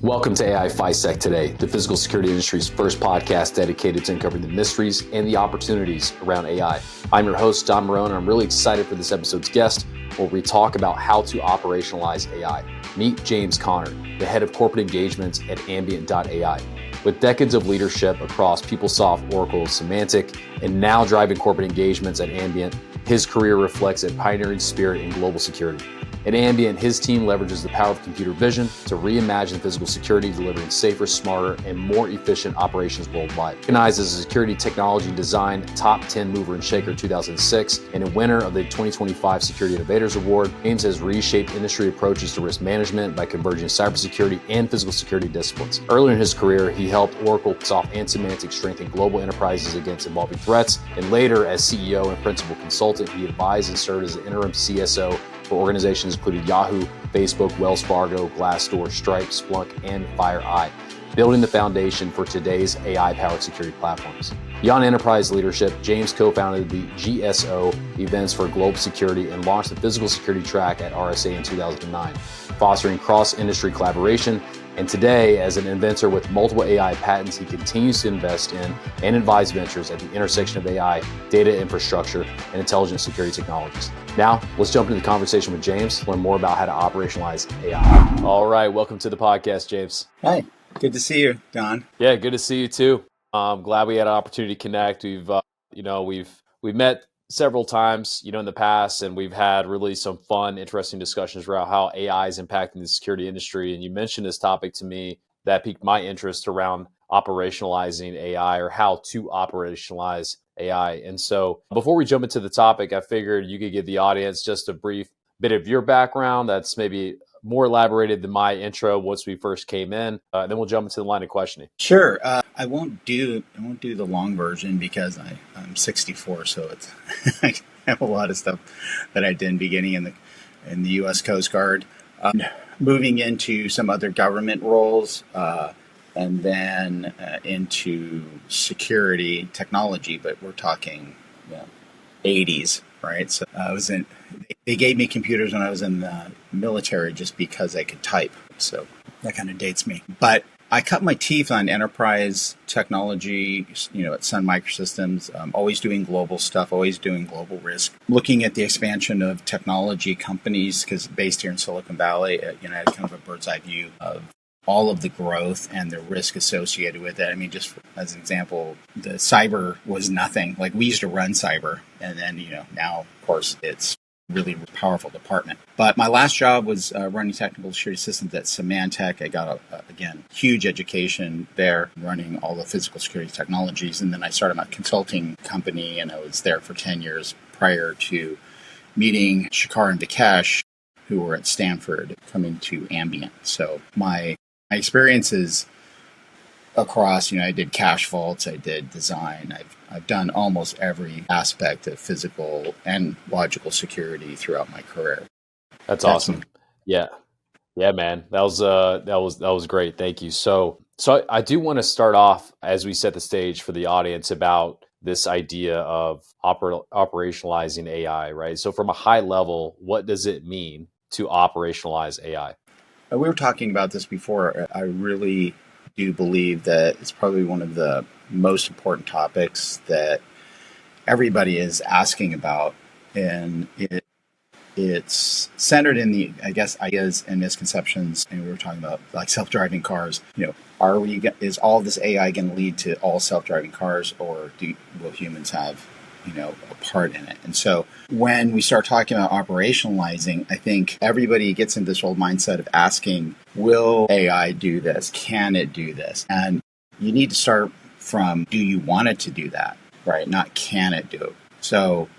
Welcome to AI PHYSEC Today, the physical security industry's first podcast dedicated to uncovering the mysteries and the opportunities around AI. I'm your host, Don Marone, and I'm really excited for this episode's guest, where we talk about how to operationalize AI. Meet James Conner, the head of corporate engagements at Ambient.ai. With decades of leadership across PeopleSoft, Oracle, Symantec, and now driving corporate engagements at Ambient, his career reflects a pioneering spirit in global security. At Ambient, his team leverages the power of computer vision to reimagine physical security, delivering safer, smarter, and more efficient operations worldwide. Recognized as a security technology design top 10 mover and shaker 2006 and a winner of the 2025 Security Innovators Award, James has reshaped industry approaches to risk management by converging cybersecurity and physical security disciplines. Earlier in his career, he helped Oracle, PeopleSoft, and Symantec strengthen global enterprises against evolving threats, and later as CEO and principal consultant, he advised and served as an interim CSO for organizations including Yahoo, Facebook, Wells Fargo, Glassdoor, Stripe, Splunk, and FireEye, building the foundation for today's AI-powered security platforms. Beyond enterprise leadership, James co-founded the GSO events for global security and launched the physical security track at RSA in 2009, fostering cross-industry collaboration. And today, as an inventor with multiple AI patents, he continues to invest in and advise ventures at the intersection of AI, data infrastructure, and intelligent security technologies. Now, let's jump into the conversation with James, learn more about how to operationalize AI. All right, welcome to the podcast, James. Hi, good to see you, Don. Yeah, good to see you too. I'm glad we had an opportunity to connect. We've met several times, in the past, and we've had really some fun, interesting discussions around how AI is impacting the security industry. And you mentioned this topic to me that piqued my interest around operationalizing AI, or how to operationalize AI. And so before we jump into the topic, I figured you could give the audience just a brief bit of your background that's maybe more elaborated than my intro once we first came in. Then we'll jump into the line of questioning. Sure. I won't do the long version because I'm 64, so it's I have a lot of stuff that I did beginning in the U.S. Coast Guard, moving into some other government roles, and then into security technology. But we're talking 80s, right? So they gave me computers when I was in the military just because I could type. So that kind of dates me. But I cut my teeth on enterprise technology, at Sun Microsystems, always doing global stuff, always doing global risk, looking at the expansion of technology companies, because based here in Silicon Valley, I had kind of a bird's eye view of all of the growth and the risk associated with it. I mean, just as an example, the cyber was nothing. Like, we used to run cyber, and then, now, of course, it's really powerful department. But my last job was running technical security systems at Symantec. I got, again, huge education there, running all the physical security technologies. And then I started my consulting company, and I was there for 10 years prior to meeting Shakar and Vikesh, who were at Stanford, coming to Ambient. So my experiences across, I did cache vaults, I did design, I've done almost every aspect of physical and logical security throughout my career. That's awesome. Yeah, man, that was great. Thank you. So I do want to start off, as we set the stage for the audience, about this idea of operationalizing AI, right? So from a high level, what does it mean to operationalize AI? We were talking about this before. I really do believe that it's probably one of the most important topics that everybody is asking about, and it's centered in the, ideas and misconceptions. And we were talking about like self-driving cars. Is all this AI going to lead to all self-driving cars, or will humans have a part in it? And so when we start talking about operationalizing, I think everybody gets into this old mindset of asking, will AI do this? Can it do this? And you need to start from, do you want it to do that, right? Not can it do it? So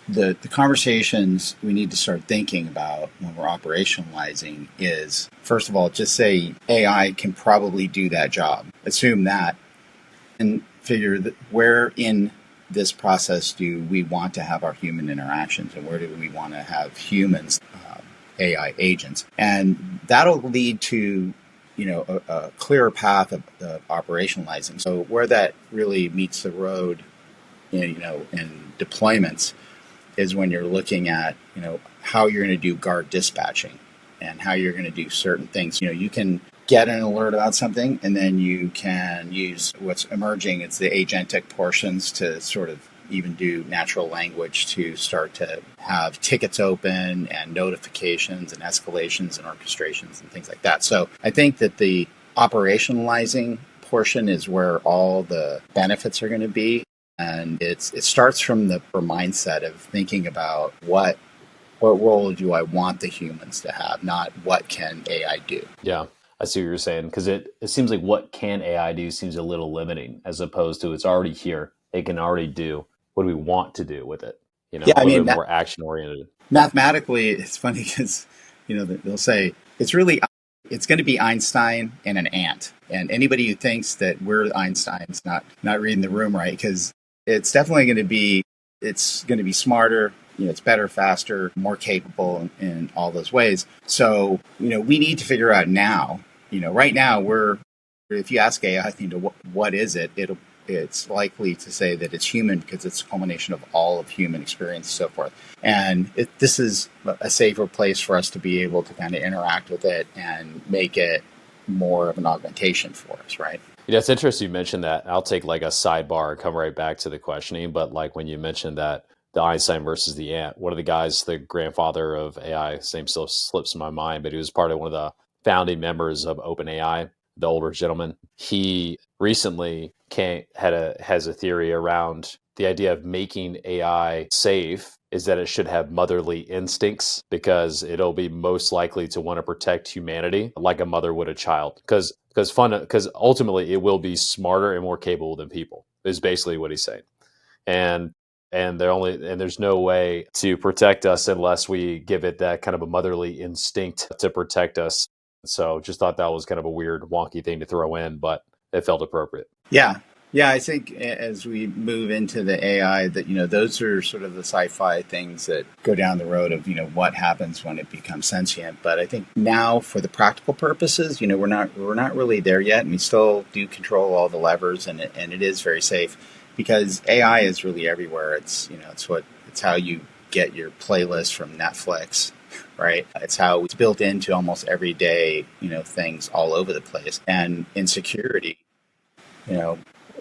the conversations we need to start thinking about when we're operationalizing is, first of all, just say AI can probably do that job. Assume that, and figure that where in this process do we want to have our human interactions, and where do we want to have humans, AI agents? And that'll lead to a clearer path of operationalizing. So where that really meets the road in deployments is when you're looking at how you're going to do guard dispatching and how you're going to do certain things. You can get an alert about something, and then you can use what's emerging. It's the agentic portions to sort of even do natural language to start to have tickets open and notifications and escalations and orchestrations and things like that. So I think that the operationalizing portion is where all the benefits are going to be. And it starts from the mindset of thinking about what role do I want the humans to have, not what can AI do. Yeah, I see what you're saying, because it seems like what can AI do seems a little limiting, as opposed to it's already here. It can already do what do we want to do with it, Yeah, a I little mean, bit more action oriented. mathematically, it's funny because, they'll say it's going to be Einstein and an ant. And anybody who thinks that we're Einstein's not reading the room right, because it's definitely going to be, it's going to be smarter, it's better, faster, more capable in all those ways. So, we need to figure out now, right now if you ask AI, what is it? It's likely to say that it's human because it's a culmination of all of human experience and so forth. And this is a safer place for us to be able to kind of interact with it and make it more of an augmentation for us, right? Yeah, it's interesting you mentioned that. I'll take like a sidebar and come right back to the questioning. But like when you mentioned that the Einstein versus the ant, one of the guys, the grandfather of AI, his name still slips in my mind, but he was part of one of the founding members of OpenAI, the older gentleman. He recently has a theory around the idea of making AI safe is that it should have motherly instincts because it'll be most likely to want to protect humanity like a mother would a child. Because ultimately it will be smarter and more capable than people is basically what he's saying. And there's no way to protect us unless we give it that kind of a motherly instinct to protect us. So just thought that was kind of a weird, wonky thing to throw in, but it felt appropriate. Yeah. Yeah, I think as we move into the AI, that those are sort of the sci-fi things that go down the road of what happens when it becomes sentient. But I think now, for the practical purposes, we're not really there yet, and we still do control all the levers, and it is very safe because AI is really everywhere. It's it's how you get your playlist from Netflix. Right. It's how it's built into almost everyday, things all over the place. And in security,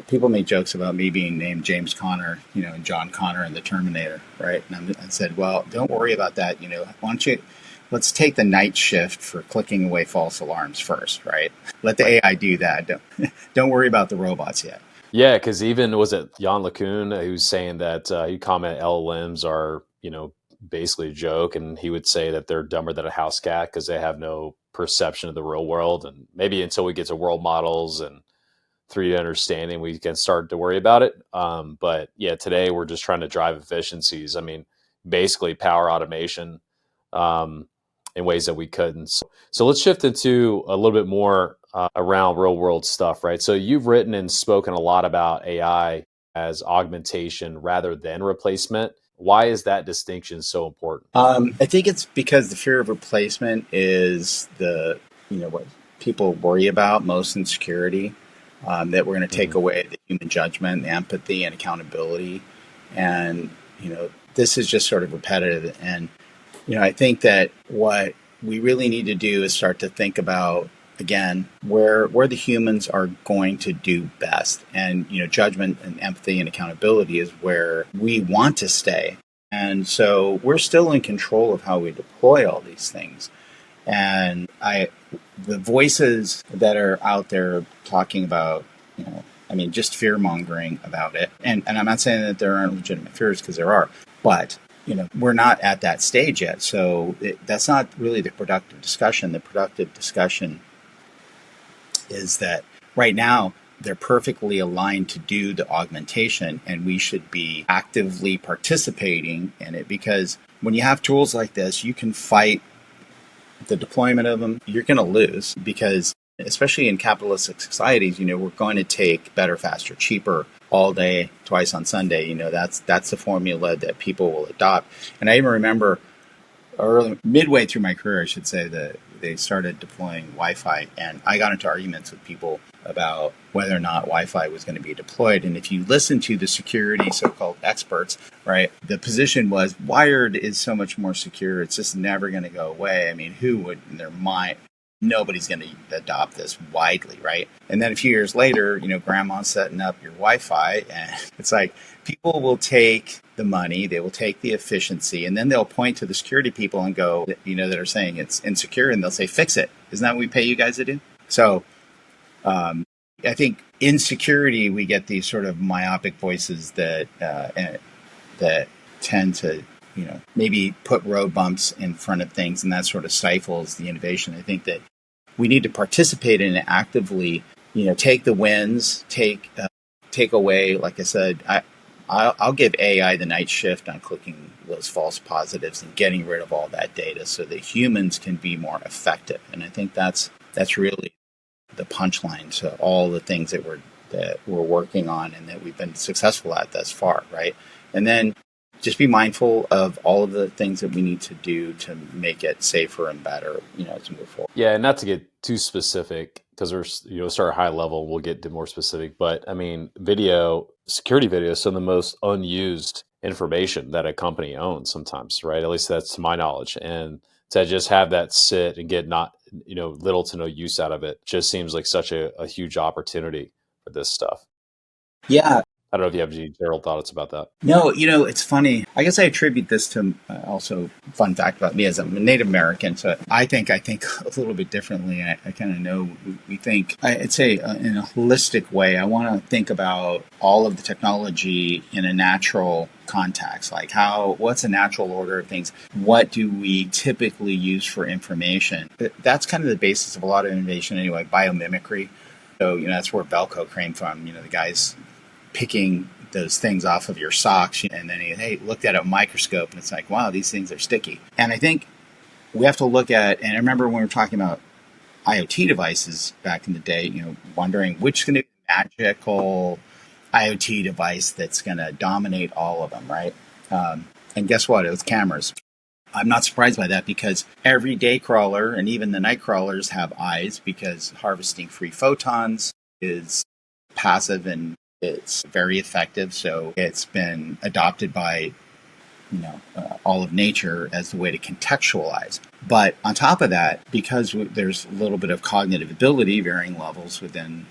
people make jokes about me being named James Connor, and John Connor and the Terminator, right? And I said, well, don't worry about that. Let's take the night shift for clicking away false alarms first, right? Let the AI do that. Don't worry about the robots yet. Yeah, because even was it Jan LeCun who's saying that he commented LLMs are, basically a joke, and he would say that they're dumber than a house cat because they have no perception of the real world, and maybe until we get to world models and 3D understanding, we can start to worry about it. But yeah, today we're just trying to drive efficiencies. I mean, basically power automation in ways that we couldn't. So let's shift into a little bit more around real world stuff, right? So you've written and spoken a lot about AI as augmentation rather than replacement. Why is that distinction so important? I think it's because the fear of replacement is what people worry about most in security. That we're going to take away the human judgment, the empathy, and accountability. And, this is just sort of repetitive. And, I think that what we really need to do is start to think about, again, where the humans are going to do best. And, judgment and empathy and accountability is where we want to stay. And so we're still in control of how we deploy all these things. And the voices that are out there talking about, just fear mongering about it. And I'm not saying that there aren't legitimate fears, because there are, but, we're not at that stage yet. So that's not really the productive discussion. The productive discussion is that right now they're perfectly aligned to do the augmentation, and we should be actively participating in it, because when you have tools like this, you can fight the deployment of them. You're going to lose because, especially in capitalistic societies, we're going to take better, faster, cheaper all day, twice on Sunday. That's the formula that people will adopt. And I even remember midway through my career, I should say, that they started deploying Wi-Fi, and I got into arguments with people about whether or not Wi-Fi was going to be deployed. And if you listen to the security so-called experts, right, the position was wired is so much more secure. It's just never going to go away. I mean, who would in their mind nobody's going to adopt this widely, right? And then a few years later, grandma's setting up your Wi-Fi, and it's like people will take the money, they will take the efficiency, and then they'll point to the security people and go, that are saying it's insecure, and they'll say, fix it. Isn't that what we pay you guys to do? So I think in security, we get these sort of myopic voices that tend to, maybe put road bumps in front of things, and that sort of stifles the innovation. I think that we need to participate in it actively, take the wins, take away, like I said, I'll give AI the night shift on clicking those false positives and getting rid of all that data so that humans can be more effective. And I think that's really the punchline to all the things that we're working on and that we've been successful at thus far, right? And then just be mindful of all of the things that we need to do to make it safer and better, as we move forward. Yeah, and not to get too specific, because we're start high level, we'll get to more specific. But I mean, security video is some of the most unused information that a company owns sometimes, right? At least that's to my knowledge. And to just have that sit and get not, little to no use out of it just seems like such a huge opportunity for this stuff. Yeah. I don't know if you have any general thoughts about that. No, it's funny. I guess I attribute this to also fun fact about me as I'm a Native American. So I think a little bit differently. I kind of know we think, I'd say in a holistic way. I want to think about all of the technology in a natural context, like what's a natural order of things? What do we typically use for information? That's kind of the basis of a lot of innovation anyway, biomimicry. So, that's where Velcro came from. The guys picking those things off of your socks, and then he looked at a microscope, and it's like, wow, these things are sticky. And I think we have to look at, and I remember when we were talking about IoT devices back in the day, wondering which is going to be the magical IoT device that's going to dominate all of them, right? And guess what? It was cameras. I'm not surprised by that because every day crawler and even the night crawlers have eyes because harvesting free photons is passive and it's very effective. So it's been adopted by all of nature as the way to contextualize. But on top of that, because there's a little bit of cognitive ability, varying levels within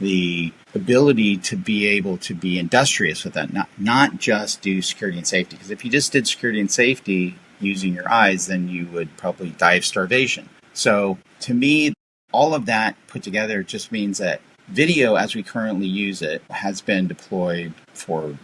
the ability to be able to be industrious with that, not just do security and safety. Because if you just did security and safety using your eyes, then you would probably die of starvation. So to me, all of that put together just means that video, as we currently use it, has been deployed for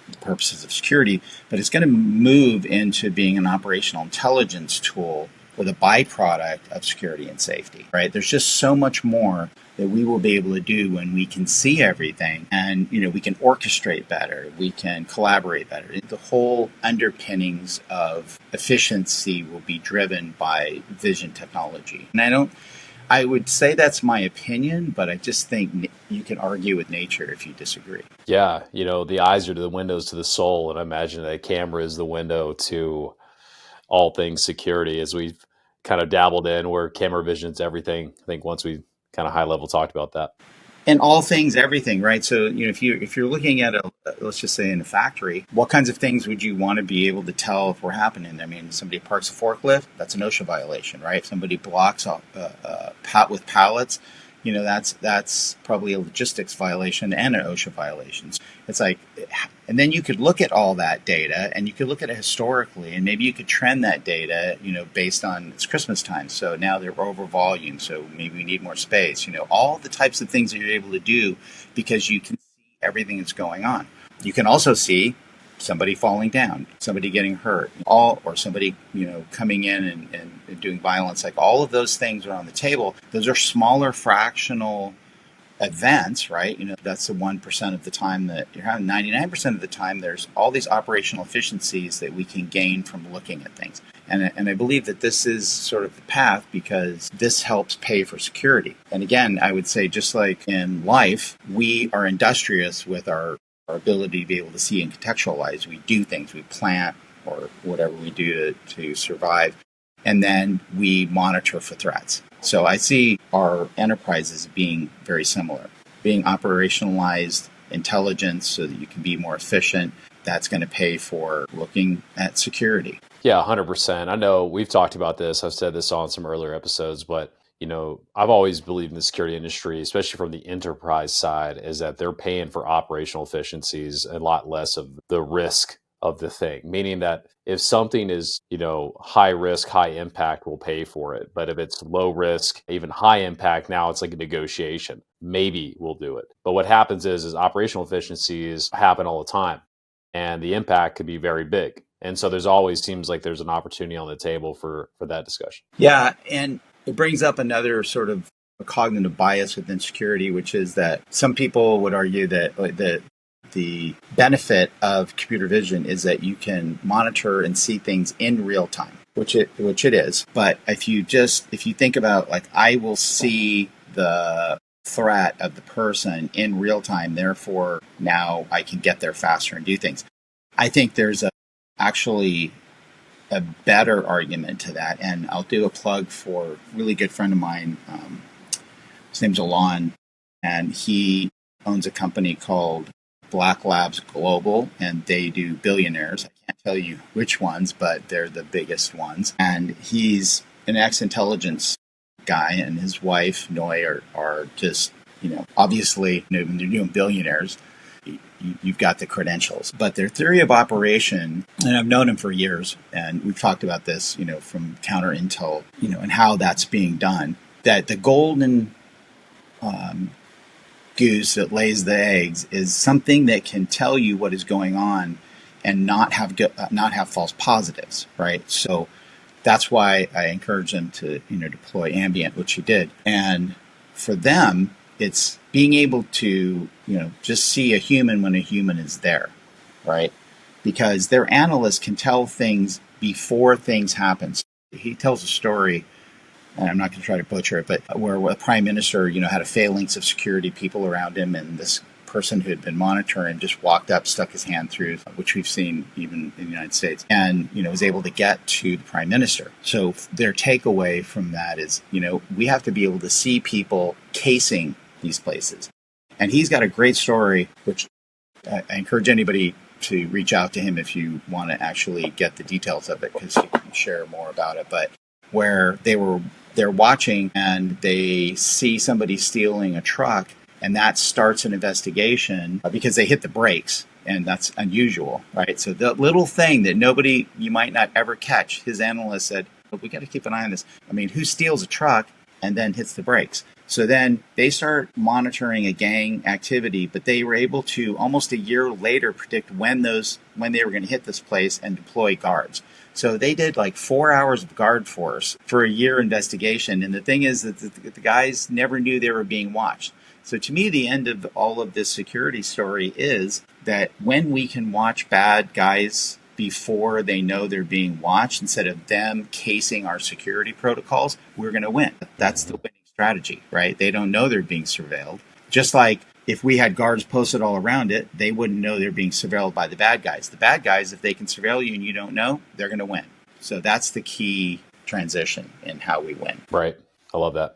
the purposes of security, but it's going to move into being an operational intelligence tool with a byproduct of security and safety, right? There's just so much more that we will be able to do when we can see everything and, we can orchestrate better, we can collaborate better. The whole underpinnings of efficiency will be driven by vision technology. And I would say that's my opinion, but I just think you can argue with nature if you disagree. Yeah, the eyes are the windows to the soul, and I imagine that camera is the window to all things security, as we've kind of dabbled in, where camera vision's everything. I think once we kind of high level talked about that. And all things, everything, right? So, if you're looking at let's just say in a factory, what kinds of things would you want to be able to tell if we're happening? I mean, somebody parks a forklift, that's an OSHA violation, right? If somebody blocks with pallets, that's probably a logistics violation and an OSHA violation. It's like, and then you could look at all that data and you could look at it historically, and maybe you could trend that data, based on it's Christmas time. So now they're over volume. So maybe we need more space, all the types of things that you're able to do because you can see everything that's going on. You can also see somebody falling down, somebody getting hurt, or somebody, coming in and doing violence. Like all of those things are on the table. Those are smaller fractional events, right? That's the 1% of the time that you're having. 99% of the time, there's all these operational efficiencies that we can gain from looking at things. And I believe that this is sort of the path because this helps pay for security. And again, I would say just like in life, we are industrious with our ability to be able to see and contextualize. We do things, we plant or whatever we do to survive, and then we monitor for threats. So I see our enterprises being very similar, being operationalized intelligence so that you can be more efficient. That's going to pay for looking at security. Yeah, 100%. I know we've talked about this. I've said this on some earlier episodes, but I've always believed in the security industry, especially from the enterprise side, is that they're paying for operational efficiencies, a lot less of the risk of the thing. Meaning that if something is, high risk, high impact, we'll pay for it. But if it's low risk, even high impact, now it's like a negotiation. Maybe we'll do it. But what happens is operational efficiencies happen all the time, and the impact could be very big. And so there's always seems like there's an opportunity on the table for that discussion. Yeah, and it brings up another sort of a cognitive bias within security, which is that some people would argue that the benefit of computer vision is that you can monitor and see things in real time, which it is. But if you think about, like, I will see the threat of the person in real time, therefore now I can get there faster and do things. I think there's actually a better argument to that, and I'll do a plug for a really good friend of mine. His name's Alon, and he owns a company called Black Labs Global, and they do billionaires. I can't tell you which ones, but they're the biggest ones. And he's an ex-intelligence guy, and his wife, Noi, are just, obviously, when they're doing billionaires, you've got the credentials. But their theory of operation, and I've known him for years, and we've talked about this, from counter intel, and how that's being done, that the golden goose that lays the eggs is something that can tell you what is going on and not have false positives, right? So that's why I encourage them to, deploy Ambient, which he did. And for them, it's being able to, just see a human when a human is there, right? Because their analysts can tell things before things happen. So he tells a story, and I'm not going to try to butcher it, but where a prime minister, had a phalanx of security people around him, and this person who had been monitoring just walked up, stuck his hand through, which we've seen even in the United States, and, was able to get to the prime minister. So their takeaway from that is, we have to be able to see people casing these places. And he's got a great story, which I encourage anybody to reach out to him if you want to actually get the details of it, because he can share more about it. But where they're watching and they see somebody stealing a truck, and that starts an investigation because they hit the brakes, and that's unusual, right? So the little thing that you might not ever catch, his analyst said, we got to keep an eye on this. I mean, who steals a truck and then hits the brakes? So then they start monitoring a gang activity, but they were able to almost a year later predict when they were going to hit this place and deploy guards. So they did like 4 hours of guard force for a year investigation. And the thing is that the guys never knew they were being watched. So to me, the end of all of this security story is that when we can watch bad guys before they know they're being watched, instead of them casing our security protocols, we're going to win. That's the winning strategy, right? They don't know they're being surveilled. Just like if we had guards posted all around it, they wouldn't know they're being surveilled by the bad guys. The bad guys, if they can surveil you and you don't know, they're going to win. So that's the key transition in how we win. Right. I love that.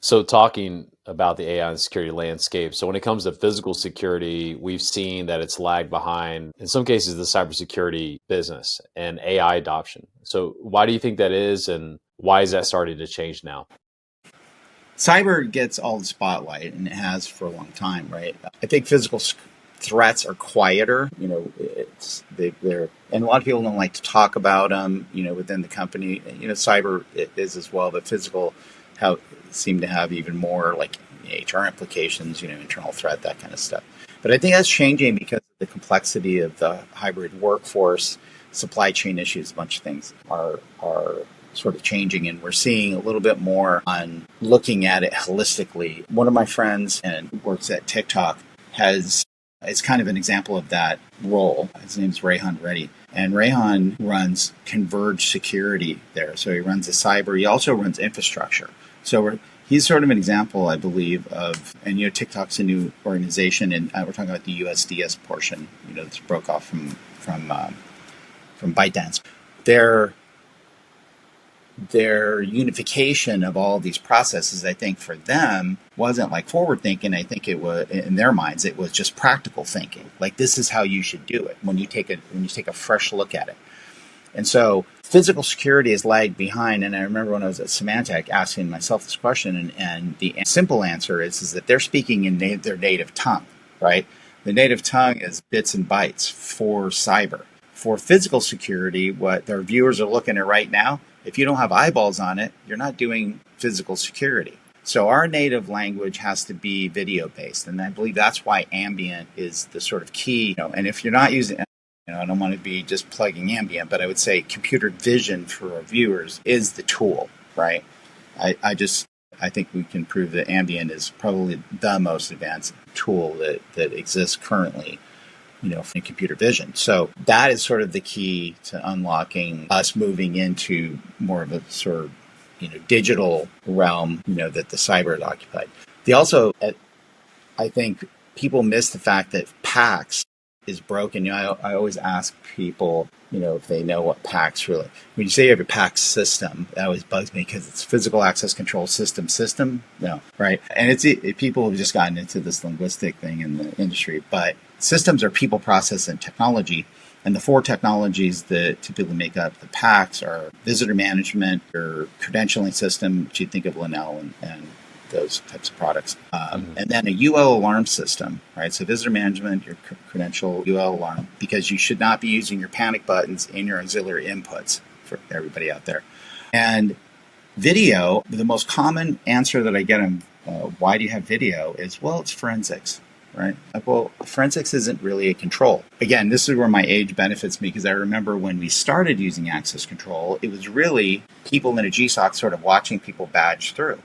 So talking about the AI and security landscape. So when it comes to physical security, we've seen that it's lagged behind, in some cases, the cybersecurity business and AI adoption. So why do you think that is, and why is that starting to change now? Cyber gets all the spotlight, and it has for a long time, right? I think physical threats are quieter. They're and a lot of people don't like to talk about them, within the company. Cyber is as well, but physical seem to have even more, like, HR implications, internal threat, that kind of stuff. But I think that's changing because of the complexity of the hybrid workforce, supply chain issues. A bunch of things are sort of changing, and we're seeing a little bit more on looking at it holistically. One of my friends and works at TikTok it's kind of an example of that role. His name's Rehan Reddy. And Rehan runs converged security there. So he runs the cyber. He also runs infrastructure. So he's sort of an example, I believe, of, and TikTok's a new organization, and we're talking about the USDS portion, that's broke off from ByteDance. Their unification of all these processes, I think, for them wasn't like forward thinking. I think it was, in their minds, it was just practical thinking. Like, this is how you should do it when you take a fresh look at it. And so physical security is lagged behind. And I remember when I was at Symantec asking myself this question, and the simple answer is that they're speaking in their native tongue, right? The native tongue is bits and bytes for cyber. For physical security, what our viewers are looking at right now, if you don't have eyeballs on it, you're not doing physical security. So our native language has to be video-based. And I believe that's why Ambient is the sort of key. And if you're not using, I don't want to be just plugging Ambient, but I would say computer vision for our viewers is the tool, right? I think we can prove that Ambient is probably the most advanced tool that exists currently, in computer vision. So that is sort of the key to unlocking us moving into more of a sort of, digital realm, that the cyber is occupied. They also, I think people miss the fact that PAX is broken. I always ask people, if they know what PAX really. When you say you have a PAX system, that always bugs me because it's physical access control system. No, right? And people have just gotten into this linguistic thing in the industry, but systems are people, process, and technology. And the four technologies that typically make up the PAX are visitor management, your credentialing system, which you think of Linnell and those types of products. And then a UL alarm system, right? So visitor management, your credential, UL alarm, because you should not be using your panic buttons in your auxiliary inputs for everybody out there. And video, the most common answer that I get on why do you have video is, well, it's forensics. Right? Well, forensics isn't really a control. Again, this is where my age benefits me because I remember when we started using access control, it was really people in a GSOC sort of watching people badge through,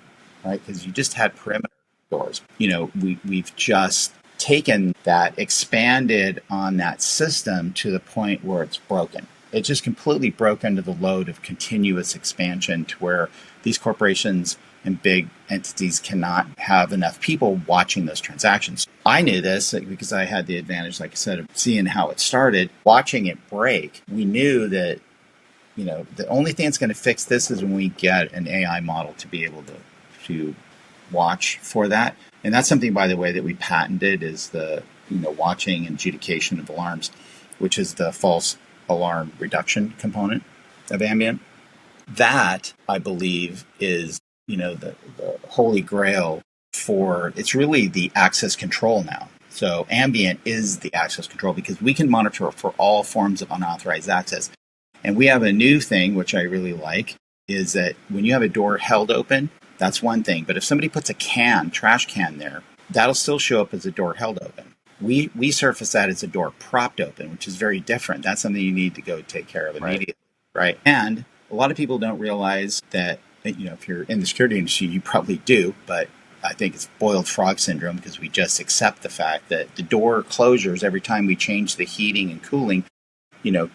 right? Because you just had perimeter doors. We've just taken that, expanded on that system to the point where it's broken. It just completely broke under the load of continuous expansion to where these corporations and big entities cannot have enough people watching those transactions. I knew this because I had the advantage, like I said, of seeing how it started, watching it break. We knew that, the only thing that's going to fix this is when we get an AI model to be able to watch for that. And that's something, by the way, that we patented is the, watching and adjudication of alarms, which is the false alarm reduction component of Ambient. That, I believe, is the holy grail for, it's really the access control now. So Ambient is the access control because we can monitor for all forms of unauthorized access. And we have a new thing, which I really like, is that when you have a door held open, that's one thing. But if somebody puts a trash can there, that'll still show up as a door held open. We surface that as a door propped open, which is very different. That's something you need to go take care of immediately, right? And a lot of people don't realize that, if you're in the security industry, you probably do, but I think it's boiled frog syndrome because we just accept the fact that the door closures, every time we change the heating and cooling,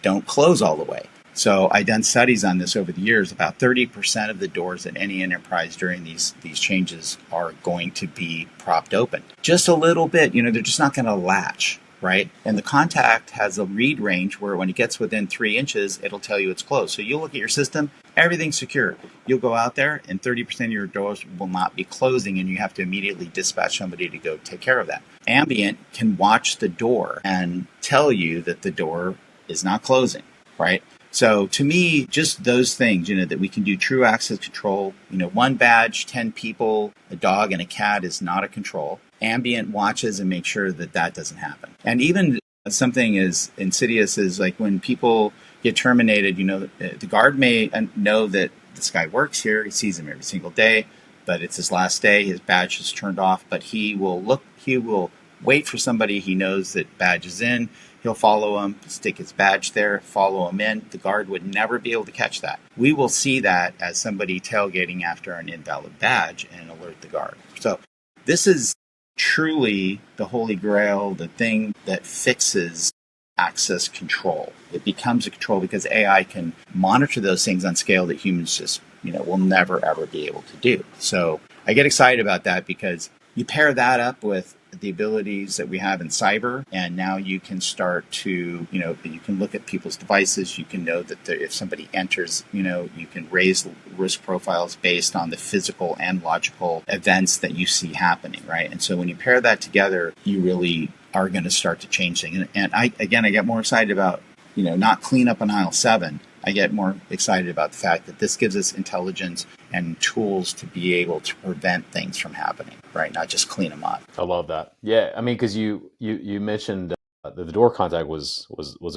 don't close all the way. So I've done studies on this over the years. About 30% of the doors at any enterprise during these changes are going to be propped open. Just a little bit, they're just not going to latch, right? And the contact has a read range where when it gets within 3 inches, it'll tell you it's closed. So you'll look at your system, everything's secure. You'll go out there and 30% of your doors will not be closing and you have to immediately dispatch somebody to go take care of that. Ambient can watch the door and tell you that the door is not closing, right? So to me, just those things, that we can do true access control, one badge, 10 people, a dog and a cat is not a control. Ambient watches and makes sure that that doesn't happen. And even something as insidious as like when people get terminated, the guard may know that this guy works here. He sees him every single day, but it's his last day. His badge is turned off, but he will wait for somebody he knows that badge is in. He'll follow him, stick his badge there, follow him in. The guard would never be able to catch that. We will see that as somebody tailgating after an invalid badge and alert the guard. So this is truly the holy grail, the thing that fixes access control. It becomes a control because AI can monitor those things on scale that humans just, will never, ever be able to do. So I get excited about that because you pair that up with the abilities that we have in cyber, and now you can start to, you can look at people's devices. You can know that if somebody enters, you can raise risk profiles based on the physical and logical events that you see happening, right? And so when you pair that together, you really are going to start to change things. And I get more excited about, not clean up on aisle 7, I get more excited about the fact that this gives us intelligence and tools to be able to prevent things from happening, right? Not just clean them up. I love that. Yeah, I mean, because you mentioned the door contact was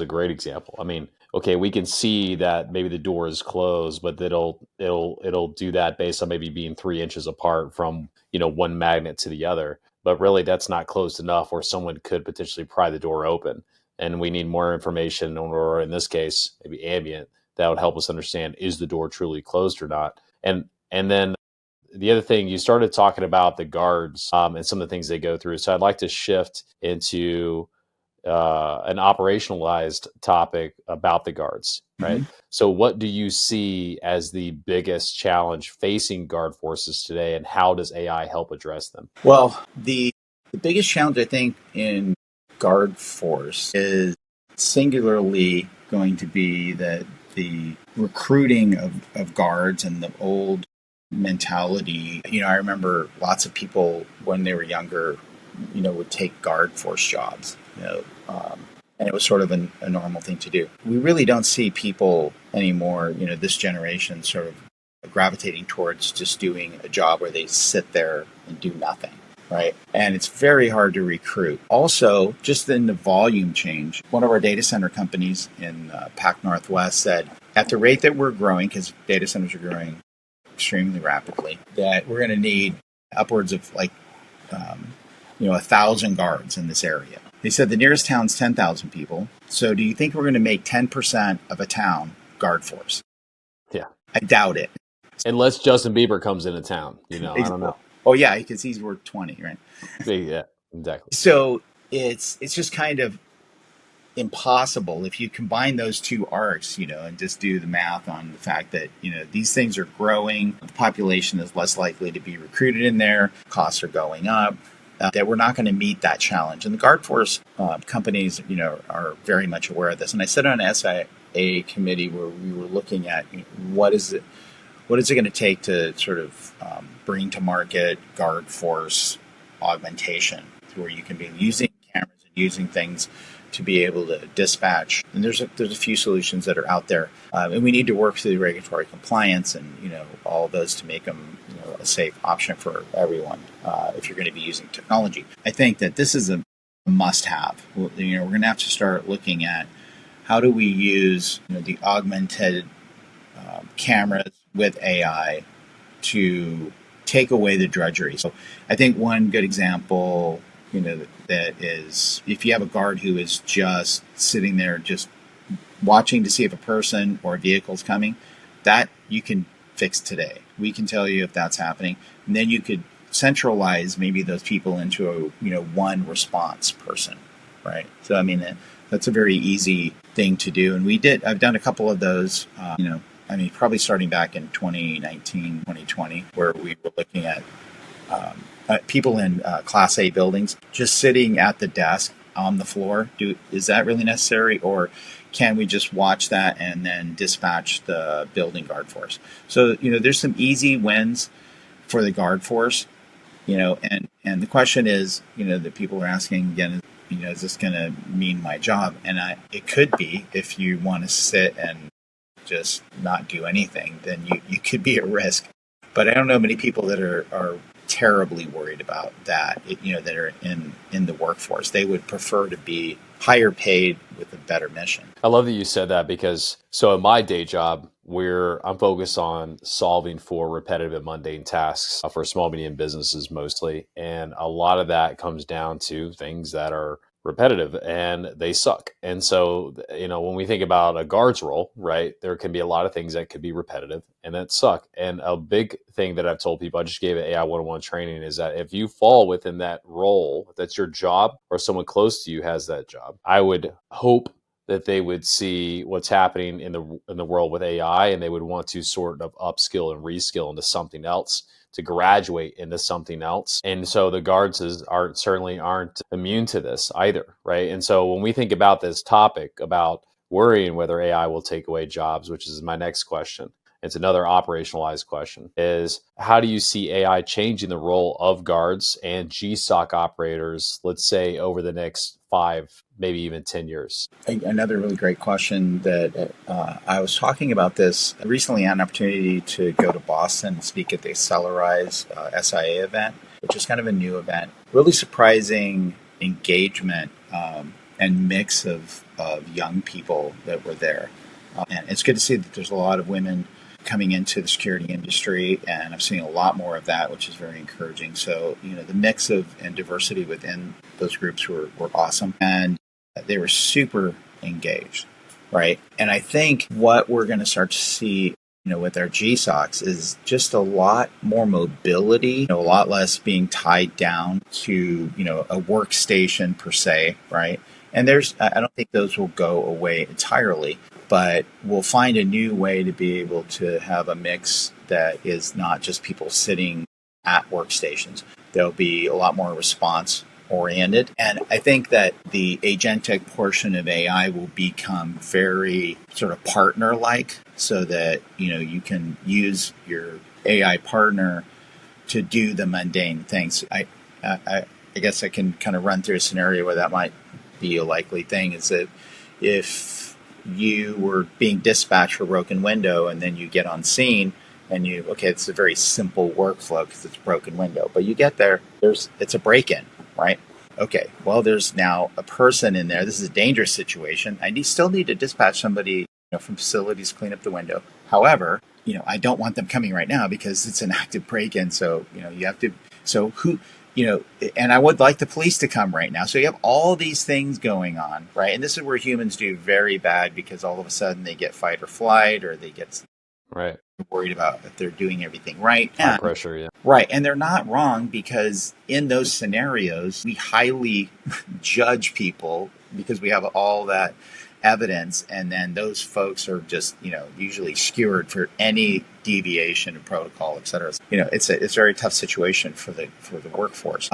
a great example. I mean, okay, we can see that maybe the door is closed, but it'll do that based on maybe being 3 inches apart from one magnet to the other. But really, that's not closed enough, or someone could potentially pry the door open. And we need more information, or in this case, maybe ambient, that would help us understand, is the door truly closed or not. And then the other thing, you started talking about the guards, and some of the things they go through. So I'd like to shift into an operationalized topic about the guards, right? Mm-hmm. So what do you see as the biggest challenge facing guard forces today, and how does AI help address them? Well, the biggest challenge I think in guard force is singularly going to be that the recruiting of guards and the old mentality. I remember lots of people when they were younger, would take guard force jobs, and it was sort of a normal thing to do. We really don't see people anymore, this generation sort of gravitating towards just doing a job where they sit there and do nothing. Right. And it's very hard to recruit. Also, just in the volume change, one of our data center companies in Pac Northwest said at the rate that we're growing, because data centers are growing extremely rapidly, that we're going to need upwards of 1,000 guards in this area. They said the nearest town's 10,000 people. So do you think we're going to make 10% of a town guard force? Yeah. I doubt it. Unless Justin Bieber comes into town, I don't know. Oh, yeah, because he's worth 20, right? Yeah, exactly. So it's just kind of impossible if you combine those two arcs, and just do the math on the fact that, these things are growing, the population is less likely to be recruited in there, costs are going up, that we're not going to meet that challenge. And the guard force companies, are very much aware of this. And I sat on an SIA committee where we were looking at what is it going to take to sort of bring to market guard force augmentation, where you can be using cameras and using things to be able to dispatch. And there's a few solutions that are out there, and we need to work through the regulatory compliance and all of those to make them a safe option for everyone if you're going to be using technology. I think that this is a must-have. We're going to have to start looking at how do we use the augmented cameras with AI to take away the drudgery. So I think one good example, that is if you have a guard who is just sitting there just watching to see if a person or a vehicle is coming, that you can fix today. We can tell you if that's happening. And then you could centralize maybe those people into a one response person, right? So I mean that's a very easy thing to do, and I've done a couple of those, probably starting back in 2019, 2020, where we were looking at people in Class A buildings just sitting at the desk on the floor. Is that really necessary, or can we just watch that and then dispatch the building guard force? So there's some easy wins for the guard force, and the question is, that people are asking again, is this going to mean my job? And it could be. If you want to sit and just not do anything, then you could be at risk. But I don't know many people that are terribly worried about that, that are in the workforce. They would prefer to be higher paid with a better mission. I love that you said that, because so in my day job, I'm focused on solving for repetitive and mundane tasks for small, medium businesses mostly. And a lot of that comes down to things that are repetitive and they suck. And so, when we think about a guard's role, right, there can be a lot of things that could be repetitive and that suck. And a big thing that I've told people, I just gave it AI 101 training, is that if you fall within that role, that's your job, or someone close to you has that job, I would hope that they would see what's happening in the world with AI, and they would want to sort of upskill and reskill into something else, to graduate into something else. And so the guards certainly aren't immune to this either, right? And so when we think about this topic about worrying whether AI will take away jobs, which is my next question, It's another operationalized question is how do you see AI changing the role of guards and GSOC operators, let's say over the next 5, maybe even 10 years? Another really great question that I was talking about this recently. I had an opportunity to go to Boston and speak at the Accelerize SIA event, which is kind of a new event. Really surprising engagement and mix of young people that were there. And it's good to see that there's a lot of women coming into the security industry, and I'm seeing a lot more of that, which is very encouraging. So, the mix of and diversity within those groups were awesome, and they were super engaged, right? And I think what we're going to start to see, with our GSOCs is just a lot more mobility, a lot less being tied down to, a workstation per se, right? And I don't think those will go away entirely, but we'll find a new way to be able to have a mix that is not just people sitting at workstations. There'll be a lot more response oriented. And I think that the agentic portion of AI will become very sort of partner like, so that, you can use your AI partner to do the mundane things. I guess I can kind of run through a scenario where that might be a likely thing, is that if you were being dispatched for a broken window and then you get on scene and it's a very simple workflow because it's a broken window, but you get there, it's a break-in, right? Okay, well, there's now a person in there. This is a dangerous situation. I still need to dispatch somebody from facilities to clean up the window. However, I don't want them coming right now because it's an active break-in. So, you have to, so who, and I would like the police to come right now. So you have all these things going on, right? And this is where humans do very bad, because all of a sudden they get fight or flight, or they get right worried about if they're doing everything right. High pressure, yeah. Right. And they're not wrong, because in those scenarios, we highly judge people because we have all that evidence. And then those folks are just, usually skewered for any deviation of protocol, et cetera. It's a very tough situation for the workforce.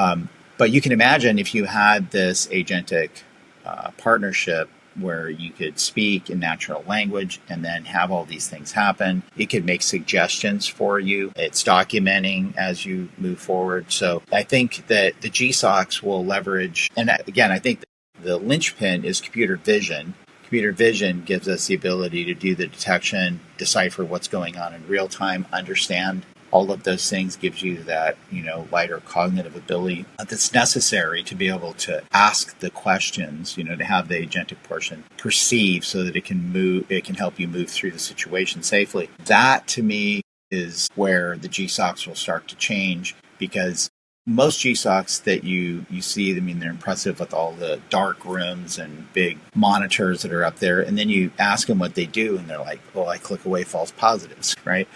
But you can imagine if you had this agentic partnership where you could speak in natural language and then have all these things happen. It could make suggestions for you. It's documenting as you move forward. So I think that the GSOCs will leverage, and again, I think the linchpin is computer vision. Computer vision gives us the ability to do the detection, decipher what's going on in real time, understand all of those things, gives you that, lighter cognitive ability that's necessary to be able to ask the questions, to have the agentic portion perceive so that it can help you move through the situation safely. That, to me, is where the GSOCs will start to change, because most GSOCs that you see, they're impressive with all the dark rooms and big monitors that are up there. And then you ask them what they do, and they're like, well, I click away false positives, right?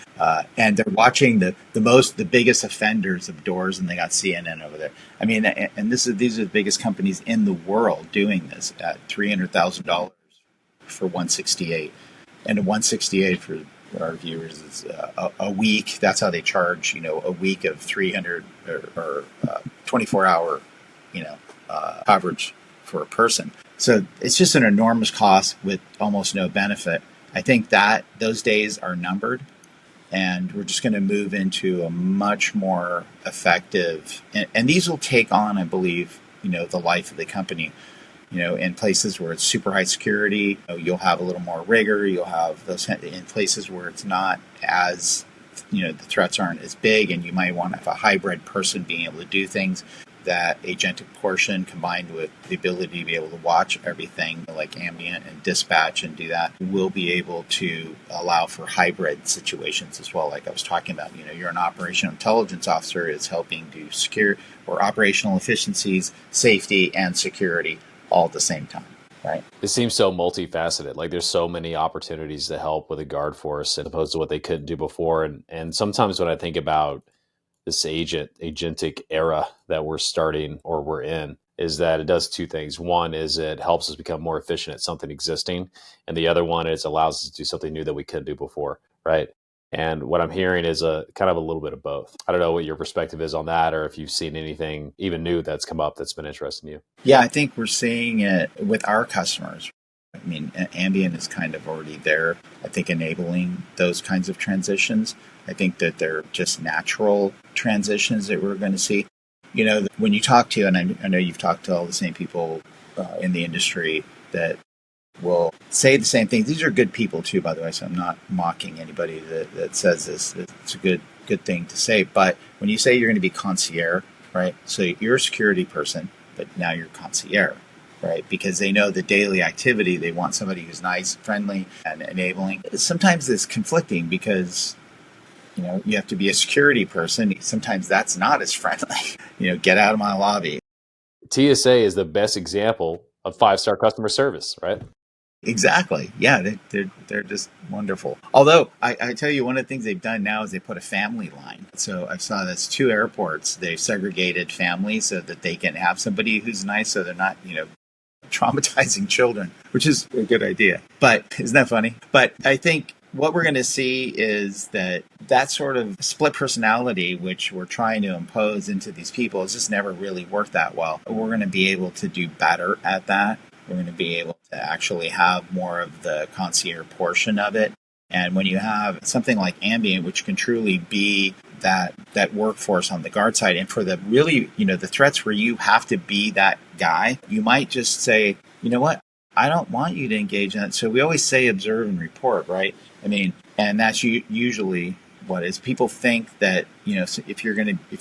And they're watching the biggest offenders of doors, and they got CNN over there. And these are the biggest companies in the world doing this at $300,000 for 168. And a 168 for our viewers is a week. That's how they charge, a week of 300 or 24-hour, coverage for a person. So it's just an enormous cost with almost no benefit. I think that those days are numbered, and we're just going to move into a much more effective, and these will take on, I believe, the life of the company. In places where it's super high security, you'll have a little more rigor. You'll have those in places where it's not as, the threats aren't as big, and you might want to have a hybrid person being able to do things. That agentic portion combined with the ability to be able to watch everything like ambient and dispatch and do that will be able to allow for hybrid situations as well. Like I was talking about, you're an operational intelligence officer, is helping do secure or operational efficiencies, safety, and security all at the same time, right? It seems so multifaceted. Like there's so many opportunities to help with a guard force as opposed to what they couldn't do before. And sometimes when I think about this agentic era that we're starting or we're in, is that it does two things. One is it helps us become more efficient at something existing. And the other one is allows us to do something new that we couldn't do before, right? And what I'm hearing is a kind of a little bit of both. I don't know what your perspective is on that, or if you've seen anything even new that's come up that's been interesting to you. Yeah, I think we're seeing it with our customers. I mean, Ambient is kind of already there, I think, enabling those kinds of transitions. I think that they're just natural transitions that we're going to see. When you talk to, and I know you've talked to all the same people in the industry that will say the same things. These are good people too, by the way, so I'm not mocking anybody that says this. It's a good thing to say. But when you say you're going to be concierge, right? So you're a security person, but now you're concierge, right? Because they know the daily activity. They want somebody who's nice, friendly, and enabling. Sometimes it's conflicting because you have to be a security person. Sometimes that's not as friendly. Get out of my lobby. TSA is the best example of 5-star customer service, right? Exactly. Yeah, they're just wonderful. Although I tell you, one of the things they've done now is they put a family line. So I saw this 2 airports. They've segregated families so that they can have somebody who's nice, so they're not traumatizing children, which is a good idea. But isn't that funny? But I think what we're going to see is that sort of split personality, which we're trying to impose into these people, has just never really worked that well. We're going to be able to do better at that. We're going to be able to actually have more of the concierge portion of it. And when you have something like Ambient, which can truly be that workforce on the guard side, and for the really, the threats where you have to be that guy, you might just say, you know what, I don't want you to engage in that. So we always say observe and report, right? I mean, and that's usually what is. People think that, if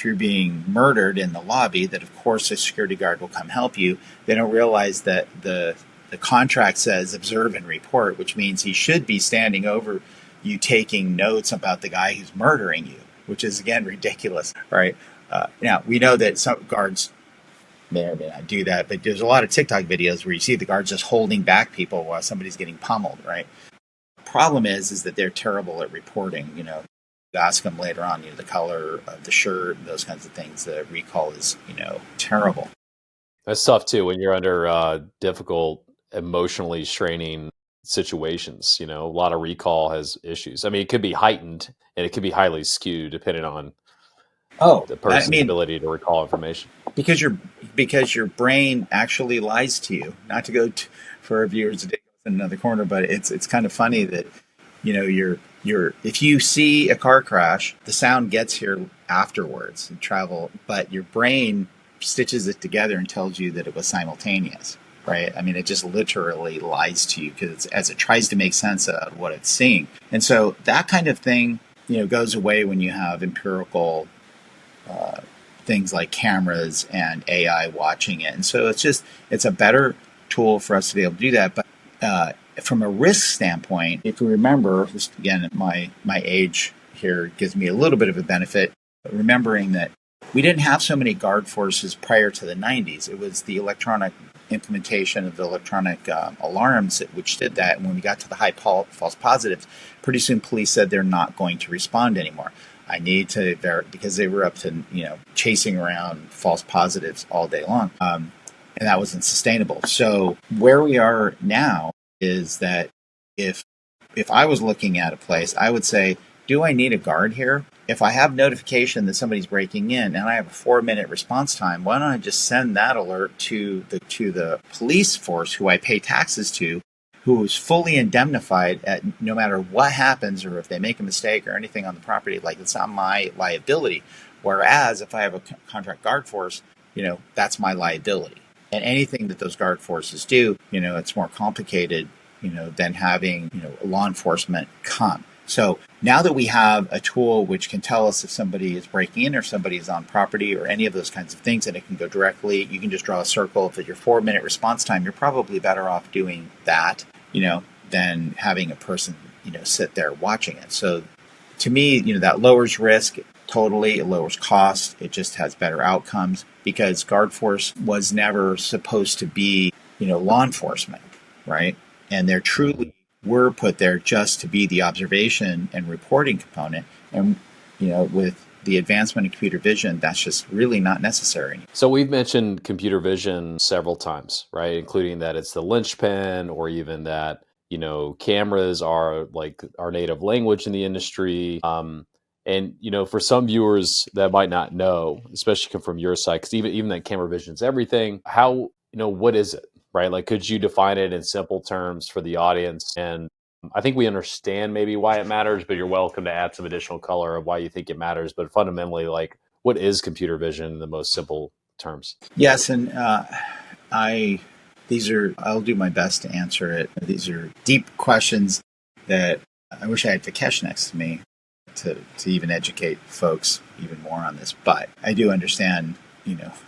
you're being murdered in the lobby, that of course a security guard will come help you. They don't realize that the contract says observe and report, which means he should be standing over you taking notes about the guy who's murdering you, which is, again, ridiculous, right? Now, we know that some guards may or may not do that, but there's a lot of TikTok videos where you see the guards just holding back people while somebody's getting pummeled, right? The problem is that they're terrible at reporting. You ask them later on, the color of the shirt, those kinds of things. The recall is, terrible. That's tough too when you're under difficult, emotionally straining situations. A lot of recall has issues. I mean, it could be heightened and it could be highly skewed depending on the person's ability to recall information. Because your brain actually lies to you. Not to go for our viewers in another corner, but it's kind of funny that if you see a car crash, the sound gets here afterwards and travel, but your brain stitches it together and tells you that it was simultaneous, right? I mean, it just literally lies to you because as it tries to make sense of what it's seeing. And so that kind of thing, goes away when you have empirical things like cameras and AI watching it. And so it's a better tool for us to be able to do that. But from a risk standpoint, if we remember, just again, my age here gives me a little bit of a benefit, remembering that we didn't have so many guard forces prior to the 90s. It was the electronic implementation of the electronic alarms which did that. And when we got to the high false positives, pretty soon police said they're not going to respond anymore. I need to because they were up to chasing around false positives all day long, and that wasn't sustainable. So where we are now is that if I was looking at a place, I would say, do I need a guard here? If I have notification that somebody's breaking in and I have a 4-minute response time, why don't I just send that alert to the police force who I pay taxes to, who is fully indemnified at no matter what happens or if they make a mistake or anything on the property, like it's not my liability. Whereas if I have a contract guard force, that's my liability. And anything that those guard forces do, it's more complicated, than having, law enforcement come. So now that we have a tool which can tell us if somebody is breaking in or somebody is on property or any of those kinds of things, and it can go directly, you can just draw a circle. If at your 4-minute response time, you're probably better off doing that, than having a person, sit there watching it. So to me, that lowers risk totally. It lowers cost. It just has better outcomes because guard force was never supposed to be, law enforcement, right? And they're truly were put there just to be the observation and reporting component. And, with the advancement of computer vision, that's just really not necessary. So we've mentioned computer vision several times, right? Including that it's the linchpin or even that, cameras are like our native language in the industry. And, for some viewers that might not know, especially come from your side, because even that camera vision is everything. How, what is it? right? Like, could you define it in simple terms for the audience? And I think we understand maybe why it matters, but you're welcome to add some additional color of why you think it matters. But fundamentally, like, what is computer vision in the most simple terms? Yes, and I'll do my best to answer it. These are deep questions that I wish I had Vikesh next to me to even educate folks even more on this. But I do understand,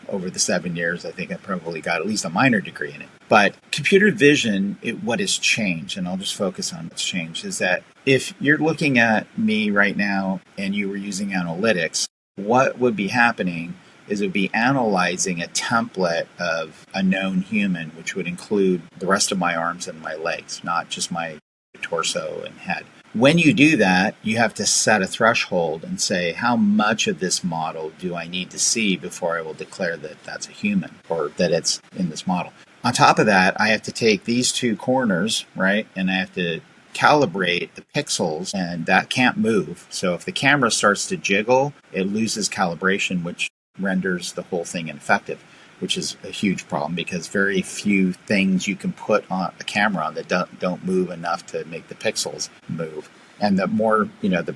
over the 7 years, I think I probably got at least a minor degree in it. But computer vision, what has changed, and I'll just focus on what's changed, is that if you're looking at me right now and you were using analytics, what would be happening is it would be analyzing a template of a known human, which would include the rest of my arms and my legs, not just my torso and head. When you do that, you have to set a threshold and say, how much of this model do I need to see before I will declare that that's a human or that it's in this model? On top of that, I have to take these two corners, right? And I have to calibrate the pixels, and that can't move. So if the camera starts to jiggle, it loses calibration, which renders the whole thing ineffective, which is a huge problem because very few things you can put on a camera that don't move enough to make the pixels move. And the more, the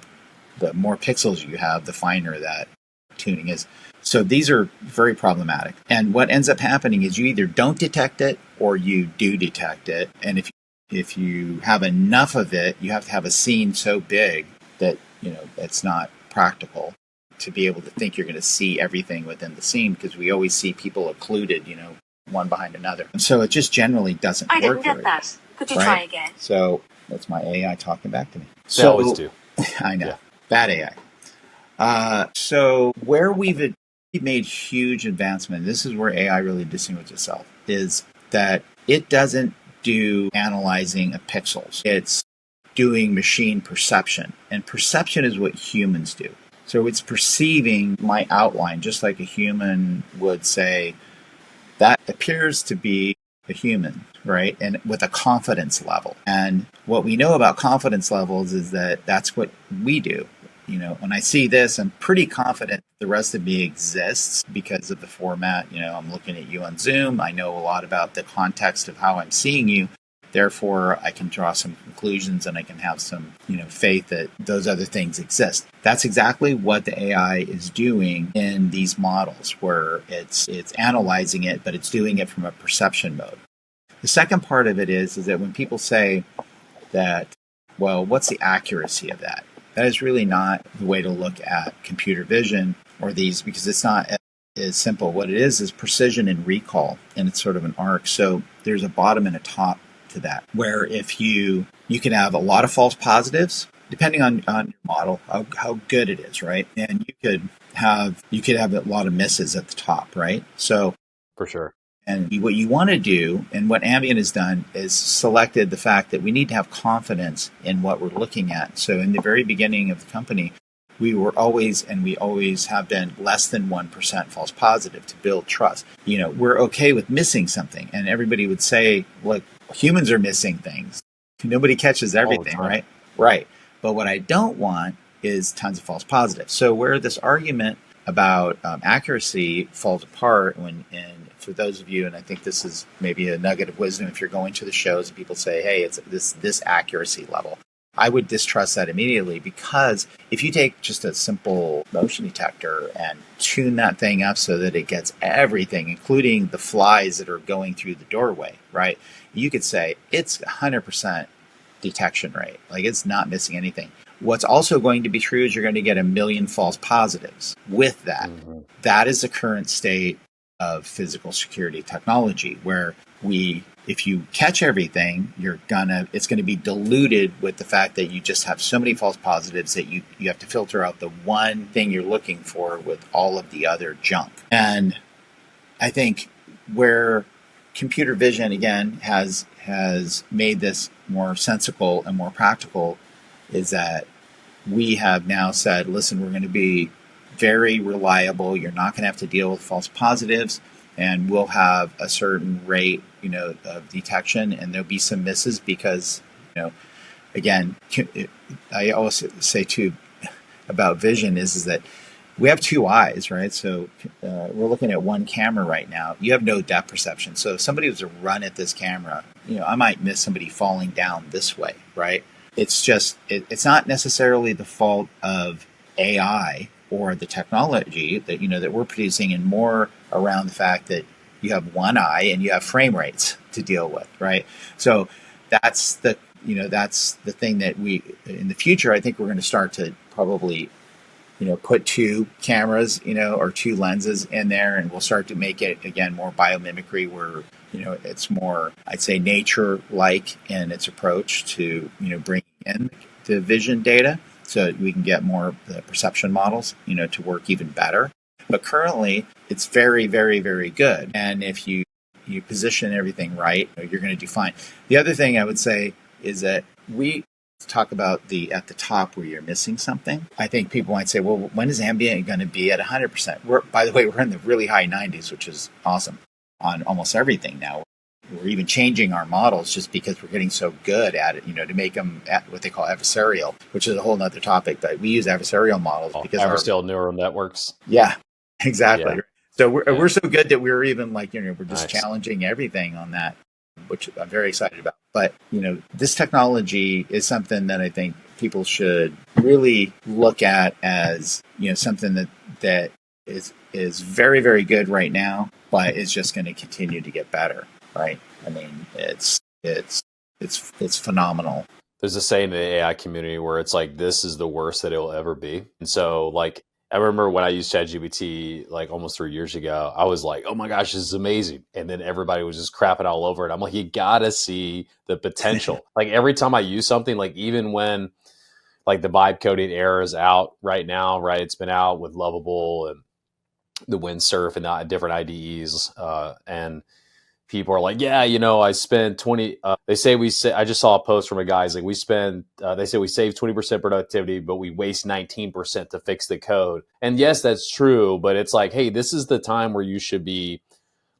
more pixels you have, the finer that tuning is. So these are very problematic. And what ends up happening is you either don't detect it or you do detect it. And if you have enough of it, you have to have a scene so big that, it's not practical to be able to think you're going to see everything within the scene, because we always see people occluded, one behind another. And so it just generally doesn't work. I didn't get that. Could you try again? So that's my AI talking back to me. They always do. I know. Yeah. Bad AI. So where we've made huge advancement, this is where AI really distinguishes itself, is that it doesn't do analyzing of pixels. It's doing machine perception. And perception is what humans do. So it's perceiving my outline, just like a human would say, that appears to be a human, right? And with a confidence level. And what we know about confidence levels is that that's what we do. When I see this, I'm pretty confident the rest of me exists because of the format. I'm looking at you on Zoom. I know a lot about the context of how I'm seeing you. Therefore, I can draw some conclusions and I can have some, faith that those other things exist. That's exactly what the AI is doing in these models, where it's analyzing it, but it's doing it from a perception mode. The second part of it is that when people say that, well, what's the accuracy of that? That is really not the way to look at computer vision or these, because it's not as simple. What it is precision and recall, and it's sort of an arc. So there's a bottom and a top to that, where if you can have a lot of false positives, depending on your model, how good it is, right? And you could have a lot of misses at the top, right? So For sure. And what you want to do, and what Ambient has done, is selected the fact that we need to have confidence in what we're looking at. So in the very beginning of the company, we always have been less than 1% false positive to build trust. We're okay with missing something. And everybody would say, look, humans are missing things. Nobody catches everything, right? Right. But what I don't want is tons of false positives. So where this argument about accuracy falls apart, and for those of you, and I think this is maybe a nugget of wisdom, if you're going to the shows and people say, hey, it's this accuracy level, I would distrust that immediately, because if you take just a simple motion detector and tune that thing up so that it gets everything, including the flies that are going through the doorway, right? You could say it's 100% detection rate. Like, it's not missing anything. What's also going to be true is you're going to get 1 million false positives with that. Mm-hmm. That is the current state of physical security technology, where if you catch everything, it's going to be diluted with the fact that you just have so many false positives that you have to filter out the one thing you're looking for with all of the other junk. And I think where computer vision, again, has made this more sensible and more practical is that we have now said, listen, we're going to be very reliable. You're not going to have to deal with false positives, and we'll have a certain rate, of detection, and there'll be some misses because, again, I always say too about vision is that we have two eyes, right? So we're looking at one camera right now. You have no depth perception. So if somebody was to run at this camera, I might miss somebody falling down this way, right? It's just, it's not necessarily the fault of AI or the technology that, that we're producing, and more around the fact that you have one eye and you have frame rates to deal with, right? So that's the thing that we, in the future, I think we're going to start to probably, put two cameras, or two lenses in there, and we'll start to make it, again, more biomimicry, where, it's more, I'd say, nature-like in its approach to, bringing in the vision data so we can get more of the perception models, to work even better. But currently, it's very, very, very good. And if you position everything right, you're going to do fine. The other thing I would say is that we talk about at the top where you're missing something. I think people might say, well, when is ambient going to be at 100%? By the way, we're in the really high 90s, which is awesome on almost everything now. We're even changing our models just because we're getting so good at it, to make them at what they call adversarial, which is a whole nother topic. But we use adversarial models because adversarial neural networks. Yeah, exactly. Yeah. So we're so good that we're even we're just challenging everything on that, which I'm very excited about. But, this technology is something that I think people should really look at as, something that is very, very good right now, but is just going to continue to get better, right? I mean, it's phenomenal. There's a saying in the AI community where it's like, this is the worst that it'll ever be. And so I remember when I used ChatGPT almost 3 years ago, I was like, oh my gosh, this is amazing. And then everybody was just crapping all over it. I'm like, you gotta see the potential. Every time I use something, even when the vibe coding era is out right now, right? It's been out with Lovable and the Windsurf and the different IDEs. And people are like, yeah, I spent 20, I just saw a post from a guy, they say we save 20% productivity, but we waste 19% to fix the code. And yes, that's true. But it's like, hey, this is the time where you should be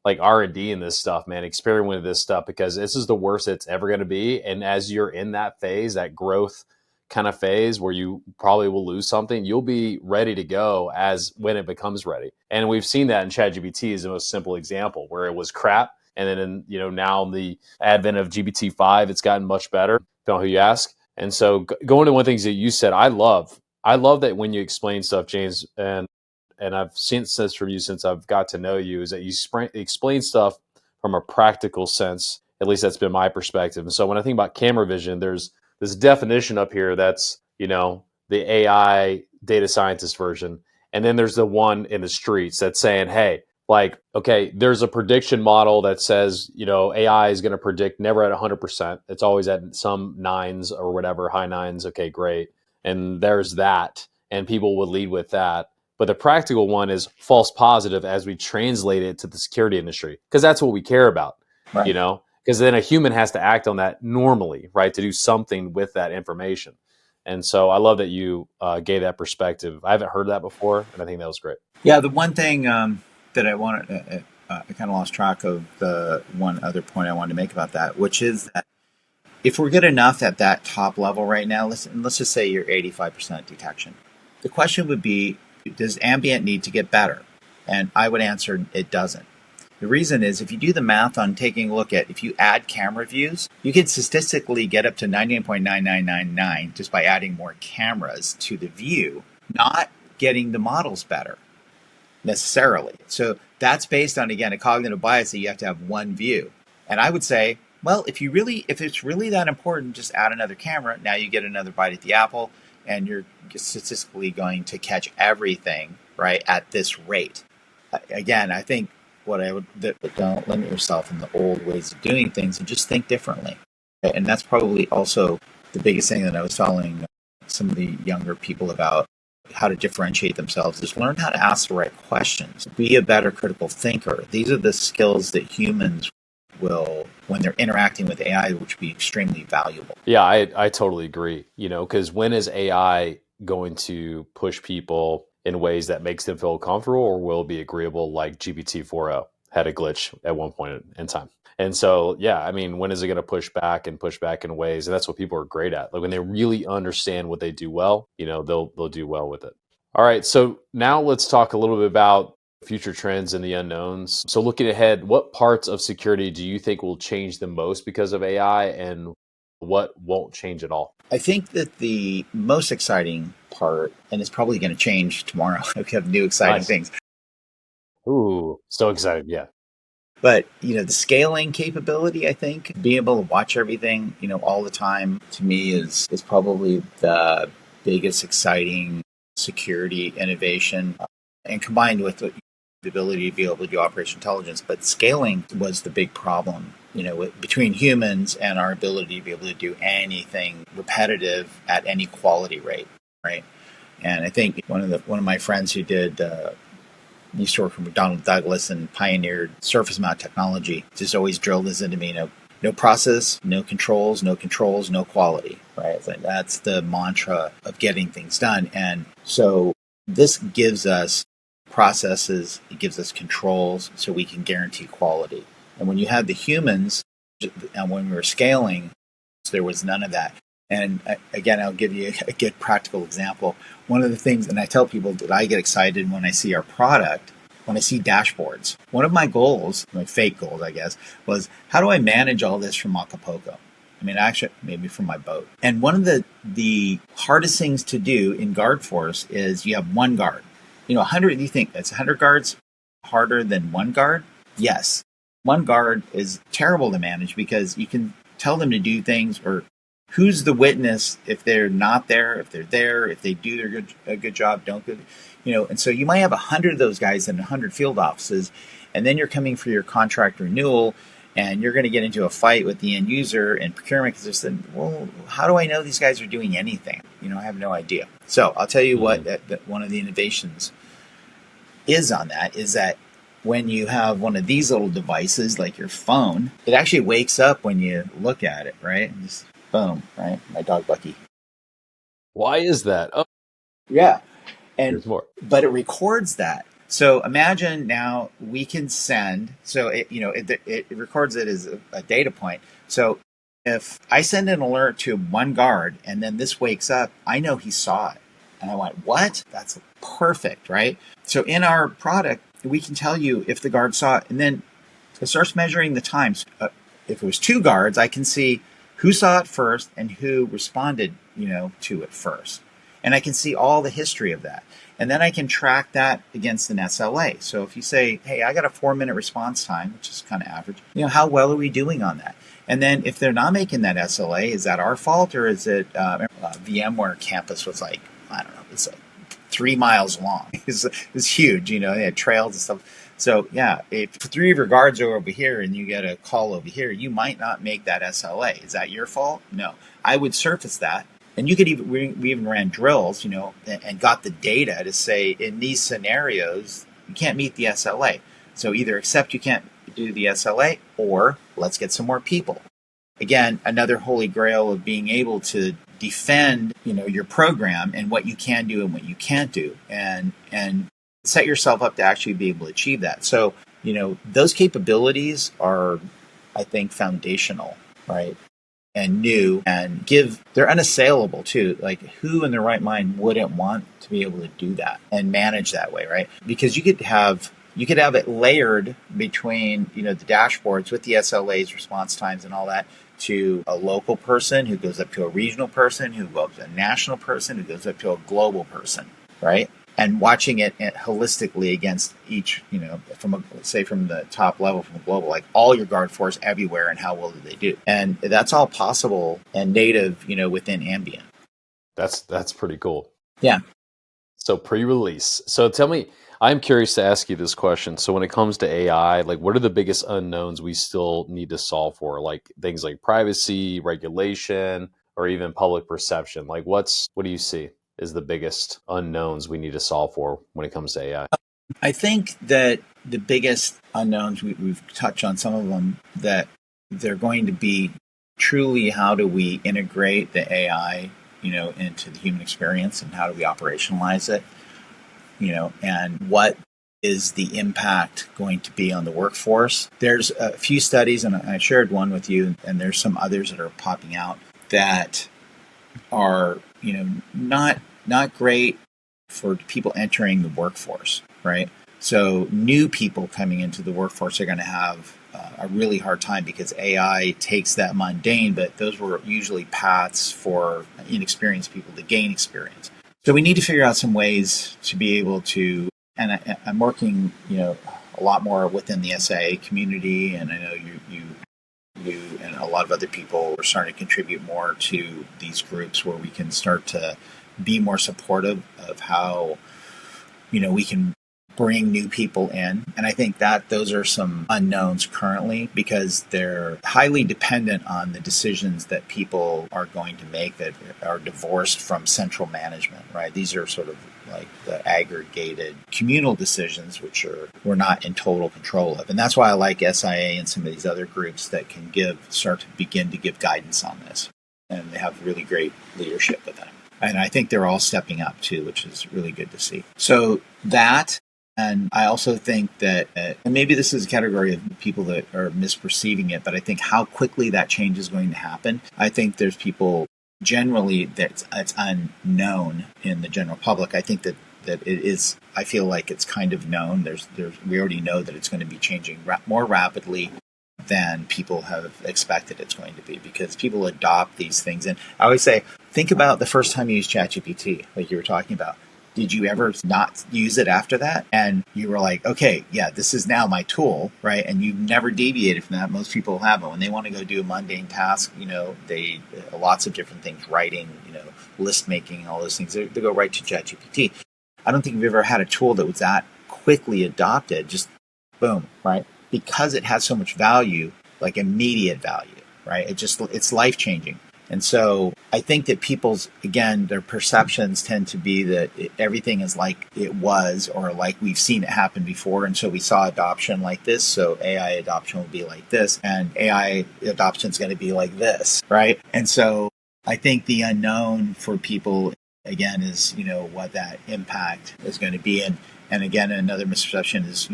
R&D in this stuff, man, experiment with this stuff, because this is the worst it's ever going to be. And as you're in that phase, that growth kind of phase where you probably will lose something, you'll be ready to go as when it becomes ready. And we've seen that in ChatGPT is the most simple example, where it was crap. And then, now in the advent of GPT-5, it's gotten much better, depending on who you ask. And so going to one of the things that you said, I love that when you explain stuff, James, and I've seen this from you since I've got to know you, is that you explain stuff from a practical sense. At least that's been my perspective. And so when I think about camera vision, there's this definition up here that's, the AI data scientist version. And then there's the one in the streets that's saying, hey, okay, there's a prediction model that says, AI is going to predict never at 100%. It's always at some nines or whatever, high nines. Okay, great. And there's that. And people would lead with that. But the practical one is false positive as we translate it to the security industry, because that's what we care about, right. Because then a human has to act on that normally, right, to do something with that information. And so I love that you gave that perspective. I haven't heard that before, and I think that was great. Yeah, the one thing that I wanted, I kind of lost track of the one other point I wanted to make about that, which is that if we're good enough at that top level right now, let's just say you're 85% detection. The question would be, does ambient need to get better? And I would answer, it doesn't. The reason is, if you do the math on taking a look at, if you add camera views, you can statistically get up to 99.9999 just by adding more cameras to the view, not getting the models better necessarily. So that's based on, again, a cognitive bias that you have to have one view. And I would say, well, if it's really that important, just add another camera. Now you get another bite at the apple, and you're statistically going to catch everything, right, at this rate. Again, I think don't limit yourself in the old ways of doing things, and just think differently. And that's probably also the biggest thing that I was telling some of the younger people about how to differentiate themselves, is learn how to ask the right questions. Be a better critical thinker. These are the skills that humans will, when they're interacting with AI, which will be extremely valuable. Yeah, I totally agree. Because when is AI going to push people in ways that makes them feel comfortable, or will be agreeable, like GPT 4.0 had a glitch at one point in time? And so, yeah, I mean, when is it going to push back in ways? And that's what people are great at. When they really understand what they do well, they'll do well with it. All right. So now let's talk a little bit about future trends and the unknowns. So looking ahead, what parts of security do you think will change the most because of AI and what won't change at all? I think that the most exciting part, and it's probably going to change tomorrow, we have new exciting Nice. things. Ooh, so excited. Yeah. But, the scaling capability, I think, being able to watch everything, all the time to me is probably the biggest exciting security innovation. And combined with the ability to be able to do operational intelligence. But scaling was the big problem, between humans and our ability to be able to do anything repetitive at any quality rate, right? And I think one of my friends who did used to work for McDonnell Douglas and pioneered surface mount technology just always drilled this into me. No process, no controls, no quality, right? It's like that's the mantra of getting things done. And so this gives us processes, it gives us controls so we can guarantee quality. And when you have the humans, and when we were scaling, there was none of that. And again, I'll give you a good practical example. One of the things, and I tell people that I get excited when I see our product, when I see dashboards. One of my goals, my fake goals, I guess, was how do I manage all this from Acapulco? I mean, actually, maybe from my boat. And one of the hardest things to do in guard force is you have one guard. 100, you think that's 100 guards harder than one guard? Yes. One guard is terrible to manage because you can tell them to do things, or who's the witness if they're not there, if they're there, if they do a good job, don't good, and so you might have 100 of those guys in 100 field offices, and then you're coming for your contract renewal, and you're going to get into a fight with the end user and procurement because they're saying, well, how do I know these guys are doing anything? I have no idea. So I'll tell you what, that one of the innovations is on that is that when you have one of these little devices like your phone, it actually wakes up when you look at it, right? And just boom, right? My dog Bucky. Why is that? Oh, yeah. there's more. But it records that. So imagine now we can send, so it records it as a data point. So if I send an alert to one guard and then this wakes up, I know he saw it. And I went, what? That's perfect, right? So in our product, we can tell you if the guard saw it, and then it starts measuring the times. If it was two guards, I can see who saw it first and who responded, to it first. And I can see all the history of that. And then I can track that against an SLA. So if you say, hey, I got a 4-minute response time, which is kind of average, how well are we doing on that? And then if they're not making that SLA, is that our fault, or is it VMware campus was like, I don't know, it's like 3 miles long. It's huge, they had trails and stuff. So yeah, if 3 of your guards are over here and you get a call over here, you might not make that SLA. Is that your fault? No. I would surface that. And you could we even ran drills, and got the data to say in these scenarios, you can't meet the SLA. So either accept you can't do the SLA, or let's get some more people. Again, another holy grail of being able to defend, your program and what you can do and what you can't do, and set yourself up to actually be able to achieve that. So, those capabilities are, I think, foundational, right? And new, and they're unassailable too. Like, who in their right mind wouldn't want to be able to do that and manage that way, right? Because you could have it layered between, the dashboards with the SLAs, response times and all that, to a local person who goes up to a regional person who goes up to a national person who goes up to a global person, right? And watching it holistically against each, from the top level, from the global, like all your guard force everywhere, and how well do they do? And that's all possible and native, within Ambient. That's pretty cool. Yeah. So pre-release. So tell me, I'm curious to ask you this question. So when it comes to AI, like, what are the biggest unknowns we still need to solve for? Like things like privacy, regulation, or even public perception. Like what do you see is the biggest unknowns we need to solve for when it comes to AI? I think that the biggest unknowns, we've touched on some of them, that they're going to be truly how do we integrate the AI, into the human experience, and how do we operationalize it, and what is the impact going to be on the workforce. There's a few studies, and I shared one with you, and there's some others that are popping out that are, not great for people entering the workforce, right? So new people coming into the workforce are going to have a really hard time because AI takes that mundane, but those were usually paths for inexperienced people to gain experience. So we need to figure out some ways to be able to, and I'm working, a lot more within the SIA community, and I know you and a lot of other people are starting to contribute more to these groups where we can start to be more supportive of how, we can bring new people in. And I think that those are some unknowns currently because they're highly dependent on the decisions that people are going to make that are divorced from central management, right? These are sort of like the aggregated communal decisions, which we're not in total control of. And that's why I like SIA and some of these other groups that can start to begin to give guidance on this. And they have really great leadership with them. And I think they're all stepping up too, which is really good to see. So that, and I also think that, and maybe this is a category of people that are misperceiving it, but I think how quickly that change is going to happen. I think there's people generally that it's unknown in the general public. I think that it is, I feel like it's kind of known. We already know that it's going to be changing more rapidly than people have expected it's going to be because people adopt these things. And I always say, think about the first time you used ChatGPT, like you were talking about. Did you ever not use it after that? And you were like, okay, yeah, this is now my tool, right? And you've never deviated from that. Most people haven't. When they want to go do a mundane task, they lots of different things, writing, list making, all those things, they go right to ChatGPT. I don't think you've ever had a tool that was that quickly adopted, just boom, right? Because it has so much value, like immediate value, right? It's life-changing. And so I think that their perceptions tend to be that everything is like it was or like we've seen it happen before. And so we saw adoption like this. So AI adoption will be like this and AI adoption is going to be like this, right? And so I think the unknown for people, again, is, what that impact is going to be. And again, another misperception is,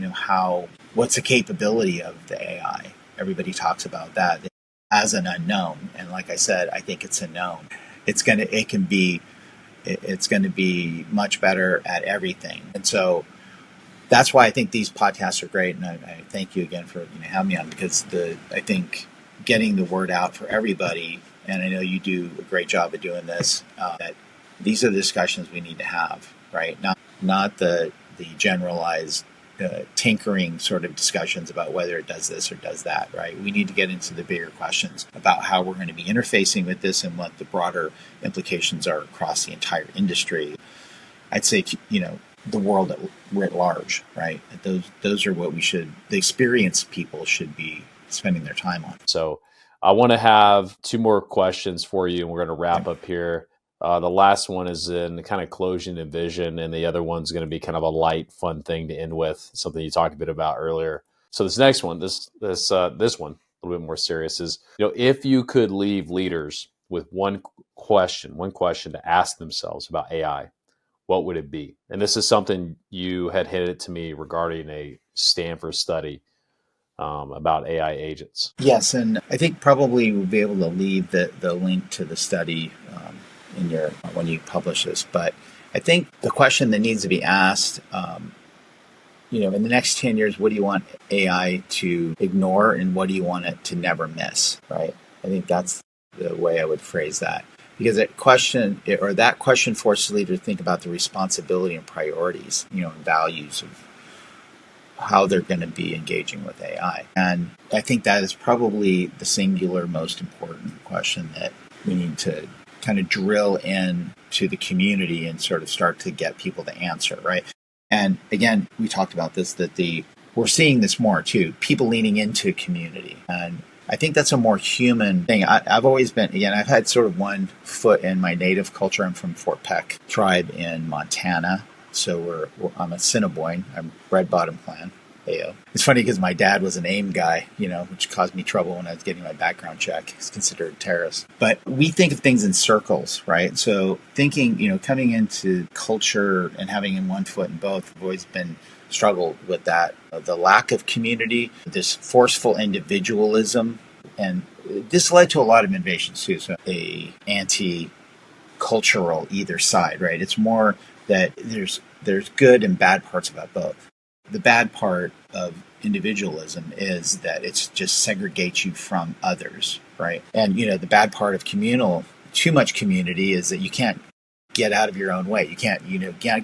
what's the capability of the AI? Everybody talks about that as an unknown. And like I said, I think it's a known. It's going to be much better at everything. And so that's why I think these podcasts are great. And I thank you again for having me on because I think getting the word out for everybody, and I know you do a great job of doing this, that these are the discussions we need to have, right? Not the generalized tinkering sort of discussions about whether it does this or does that, right? We need to get into the bigger questions about how we're going to be interfacing with this and what the broader implications are across the entire industry. I'd say, the world writ large, right? Those are what the experienced people should be spending their time on. So I want to have two more questions for you, and we're going to wrap up here. The last one is in kind of closing and vision, and the other one's going to be kind of a light, fun thing to end with, something you talked a bit about earlier. So this next one, this one, a little bit more serious, is if you could leave leaders with one question to ask themselves about AI, what would it be? And this is something you had hinted to me regarding a Stanford study about AI agents. Yes, and I think probably we'll be able to leave the link to the study when you publish this. But I think the question that needs to be asked, in the next 10 years, what do you want AI to ignore and what do you want it to never miss, right? I think that's the way I would phrase that. Because that question forces leaders to think about the responsibility and priorities, and values of how they're going to be engaging with AI. And I think that is probably the singular most important question that we need to kind of drill in to the community and sort of start to get people to answer, right? And again, we talked about this, that we're seeing this more too, people leaning into community. And I think that's a more human thing. I've always been, I've had sort of one foot in my native culture. I'm from Fort Peck tribe in Montana. So I'm a Assiniboine. I'm Red Bottom Clan. It's funny because my dad was an AIM guy, which caused me trouble when I was getting my background check. He's considered a terrorist. But we think of things in circles, right? So thinking, coming into culture and having in one foot in both, I've always been struggled with that. The lack of community, this forceful individualism. And this led to a lot of innovations too. So a anti-cultural either side, right? It's more that there's good and bad parts about both. The bad part of individualism is that it just segregates you from others, right? And the bad part of too much community is that you can't get out of your own way. You can't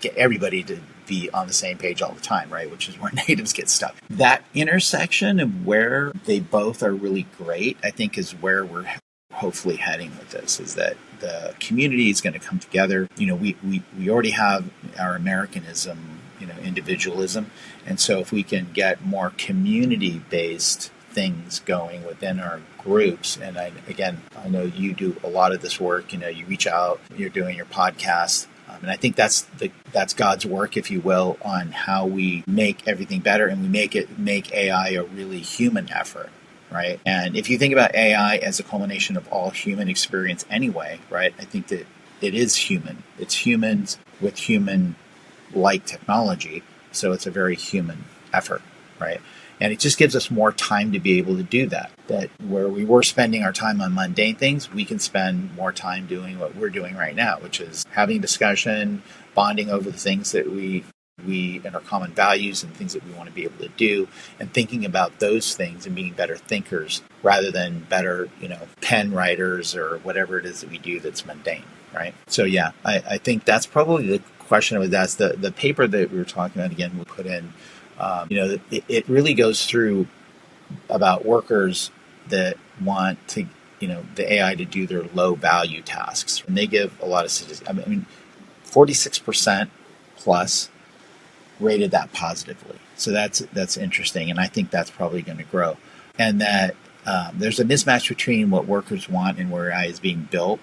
get everybody to be on the same page all the time, right? Which is where natives get stuck. That intersection of where they both are really great, I think, is where we're hopefully heading with this, is that the community is going to come together. We already have our Americanism, individualism. And so if we can get more community-based things going within our groups, and I know you do a lot of this work, you reach out, you're doing your podcast, and I think that's God's work, if you will, on how we make everything better, and we make AI a really human effort, right? And if you think about AI as a culmination of all human experience anyway, right, I think that it is human. It's humans with human-like technology, so it's a very human effort, right? And it just gives us more time to be able to do that. That where we were spending our time on mundane things, we can spend more time doing what we're doing right now, which is having discussion, bonding over the things that we and our common values and things that we want to be able to do, and thinking about those things and being better thinkers rather than better, pen writers or whatever it is that we do that's mundane, right? So yeah, I think that's probably the question of that's the paper that we were talking about. Again, we put in. It really goes through about workers that want to, the AI to do their low value tasks. And they give a lot of statistics. 46% plus rated that positively. So that's interesting. And I think that's probably going to grow. And that there's a mismatch between what workers want and where AI is being built,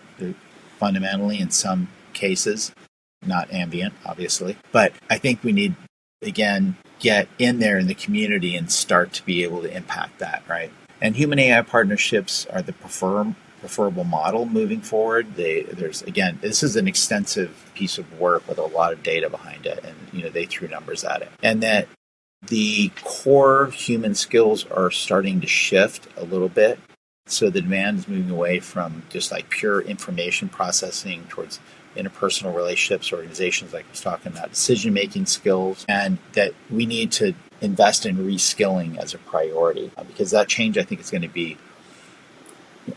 fundamentally in some cases, not ambient, obviously. But I think we need, again, get in there in the community and start to be able to impact that, right? And human AI partnerships are the preferable model moving forward. This is an extensive piece of work with a lot of data behind it, and they threw numbers at it. And that the core human skills are starting to shift a little bit. So the demand is moving away from just like pure information processing towards interpersonal relationships, organizations, like I was talking about, decision-making skills, and that we need to invest in reskilling as a priority, because that change, I think, is going to be,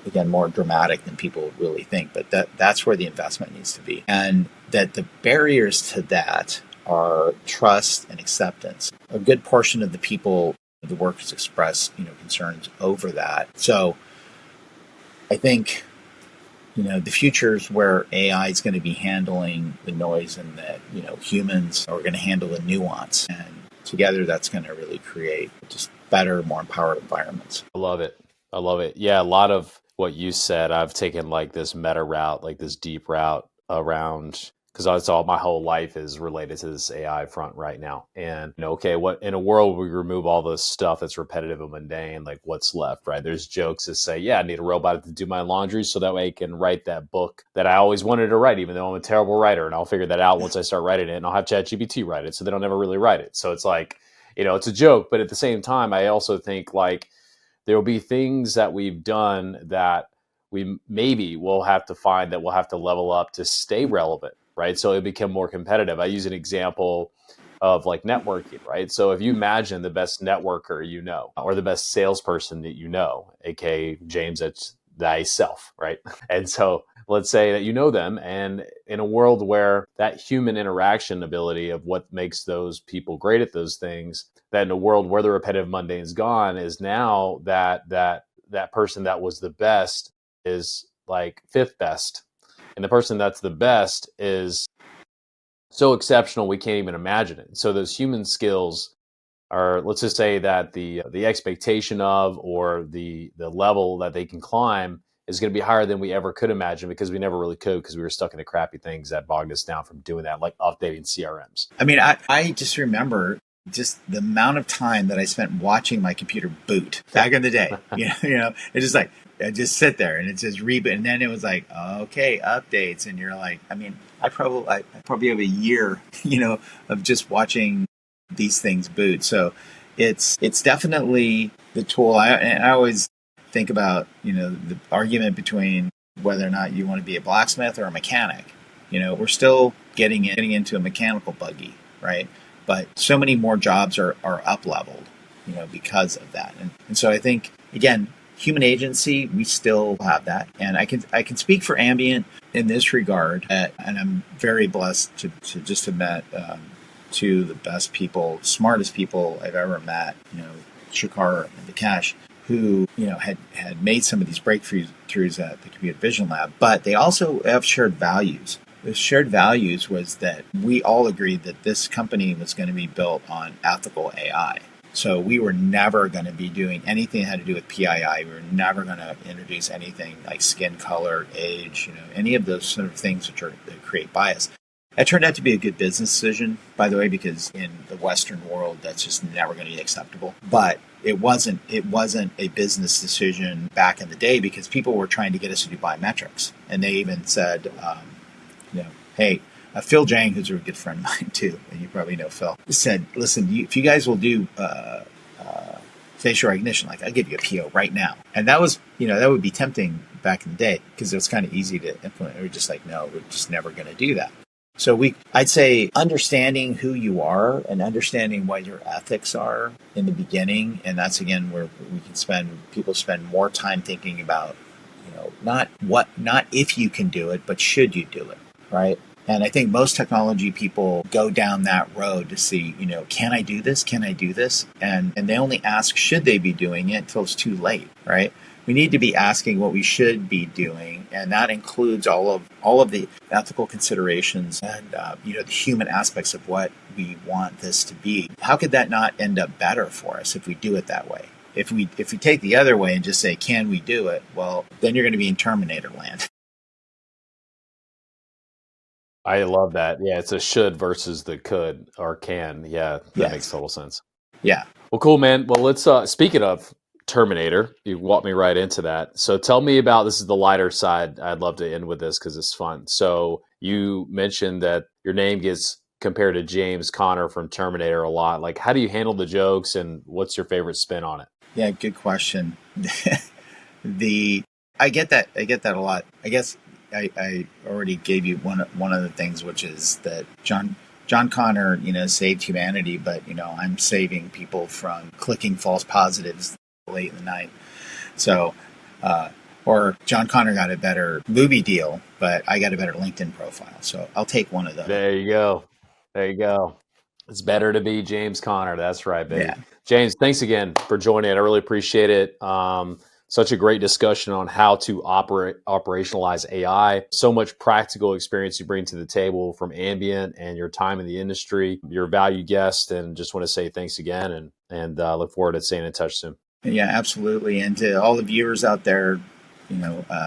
again, more dramatic than people really think, but that's where the investment needs to be. And that the barriers to that are trust and acceptance. A good portion of the workers express, concerns over that. So I think the future is where AI is going to be handling the noise, and that, humans are going to handle the nuance. And together, that's going to really create just better, more empowered environments. I love it. Yeah, a lot of what you said, I've taken like this meta route, like this deep route around, because that's all my whole life is related to this AI front right now. And what in a world where we remove all this stuff that's repetitive and mundane, like what's left, right? There's jokes that say, yeah, I need a robot to do my laundry so that way I can write that book that I always wanted to write, even though I'm a terrible writer, and I'll figure that out once I start writing it, and I'll have ChatGPT write it, so they don't ever really write it. So it's like, it's a joke, but at the same time, I also think like there will be things that we've done that we maybe will have to find that we'll have to level up to stay relevant, right? So it'll become more competitive. I use an example of like networking, right? So if you imagine the best networker or the best salesperson that aka James, that's thyself, right? And so let's say that them, and in a world where that human interaction ability of what makes those people great at those things, that in a world where the repetitive mundane is gone, is now that person that was the best is like fifth best, and the person that's the best is so exceptional we can't even imagine it. So those human skills are, let's just say that the expectation of, or the level that they can climb is going to be higher than we ever could imagine, because we never really could, because we were stuck in the crappy things that bogged us down from doing that, like updating CRMs. I just remember just the amount of time that I spent watching my computer boot back in the day. It's just like, I just sit there and it just reboot, and then it was like, okay, updates, and you're like, I probably have a year, of just watching these things boot. So it's definitely the tool. I always think about, the argument between whether or not you want to be a blacksmith or a mechanic. We're still getting into a mechanical buggy, right? But so many more jobs are up leveled, because of that. And so I think, again, human agency, we still have that. And I can speak for Ambient in this regard, and I'm very blessed to just have met two of the best people, smartest people I've ever met, Shakar and Vikash, who had made some of these breakthroughs at the Computer Vision Lab, but they also have shared values. The shared values was that we all agreed that this company was going to be built on ethical AI. So we were never going to be doing anything that had to do with PII. We were never going to introduce anything like skin color, age, any of those sort of things that create bias. That turned out to be a good business decision, by the way, because in the Western world, that's just never going to be acceptable. But it wasn't a business decision back in the day because people were trying to get us to do biometrics. And they even said, hey, Phil Jang, who's a good friend of mine too, and you probably know Phil, said, listen, if you guys will do facial recognition, I'll give you a PO right now. And that was, that would be tempting back in the day because it was kind of easy to implement. We were just no, we're just never going to do that. So I'd say understanding who you are and understanding what your ethics are in the beginning, and that's again where people spend more time thinking about, not if you can do it, but should you do it, right? And I think most technology people go down that road to see, can I do this? Can I do this? And they only ask, should they be doing it until it's too late, right? We need to be asking what we should be doing, and that includes all of the ethical considerations and the human aspects of what we want this to be. How could that not end up better for us if we do it that way? If we take the other way and just say, can we do it? Well, then you're going to be in Terminator land. I love that. Yeah, it's a should versus the could or can. Yeah, that makes total sense. Yeah. Well, cool, man. Well, let's speaking of Terminator, you walked me right into that. So tell me about, this is the lighter side. I'd love to end with this because it's fun. So you mentioned that your name gets compared to James Conner from Terminator a lot. Like, how do you handle the jokes and what's your favorite spin on it? Yeah, good question. I get that a lot. I guess I already gave you one of the things, which is that John Connor, saved humanity, but I'm saving people from clicking false positives late in the night. So, or John Connor got a better movie deal, but I got a better LinkedIn profile. So I'll take one of those. There you go. It's better to be James Conner. That's right, baby. Yeah. James, thanks again for joining. I really appreciate it. Such a great discussion on how to operationalize AI. So much practical experience you bring to the table from Ambient and your time in the industry. You're a valued guest, and just want to say thanks again and look forward to staying in touch soon. Yeah, absolutely. And to all the viewers out there,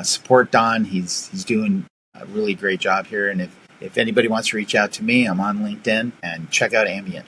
support Don. He's doing a really great job here. And if anybody wants to reach out to me, I'm on LinkedIn, and check out Ambient.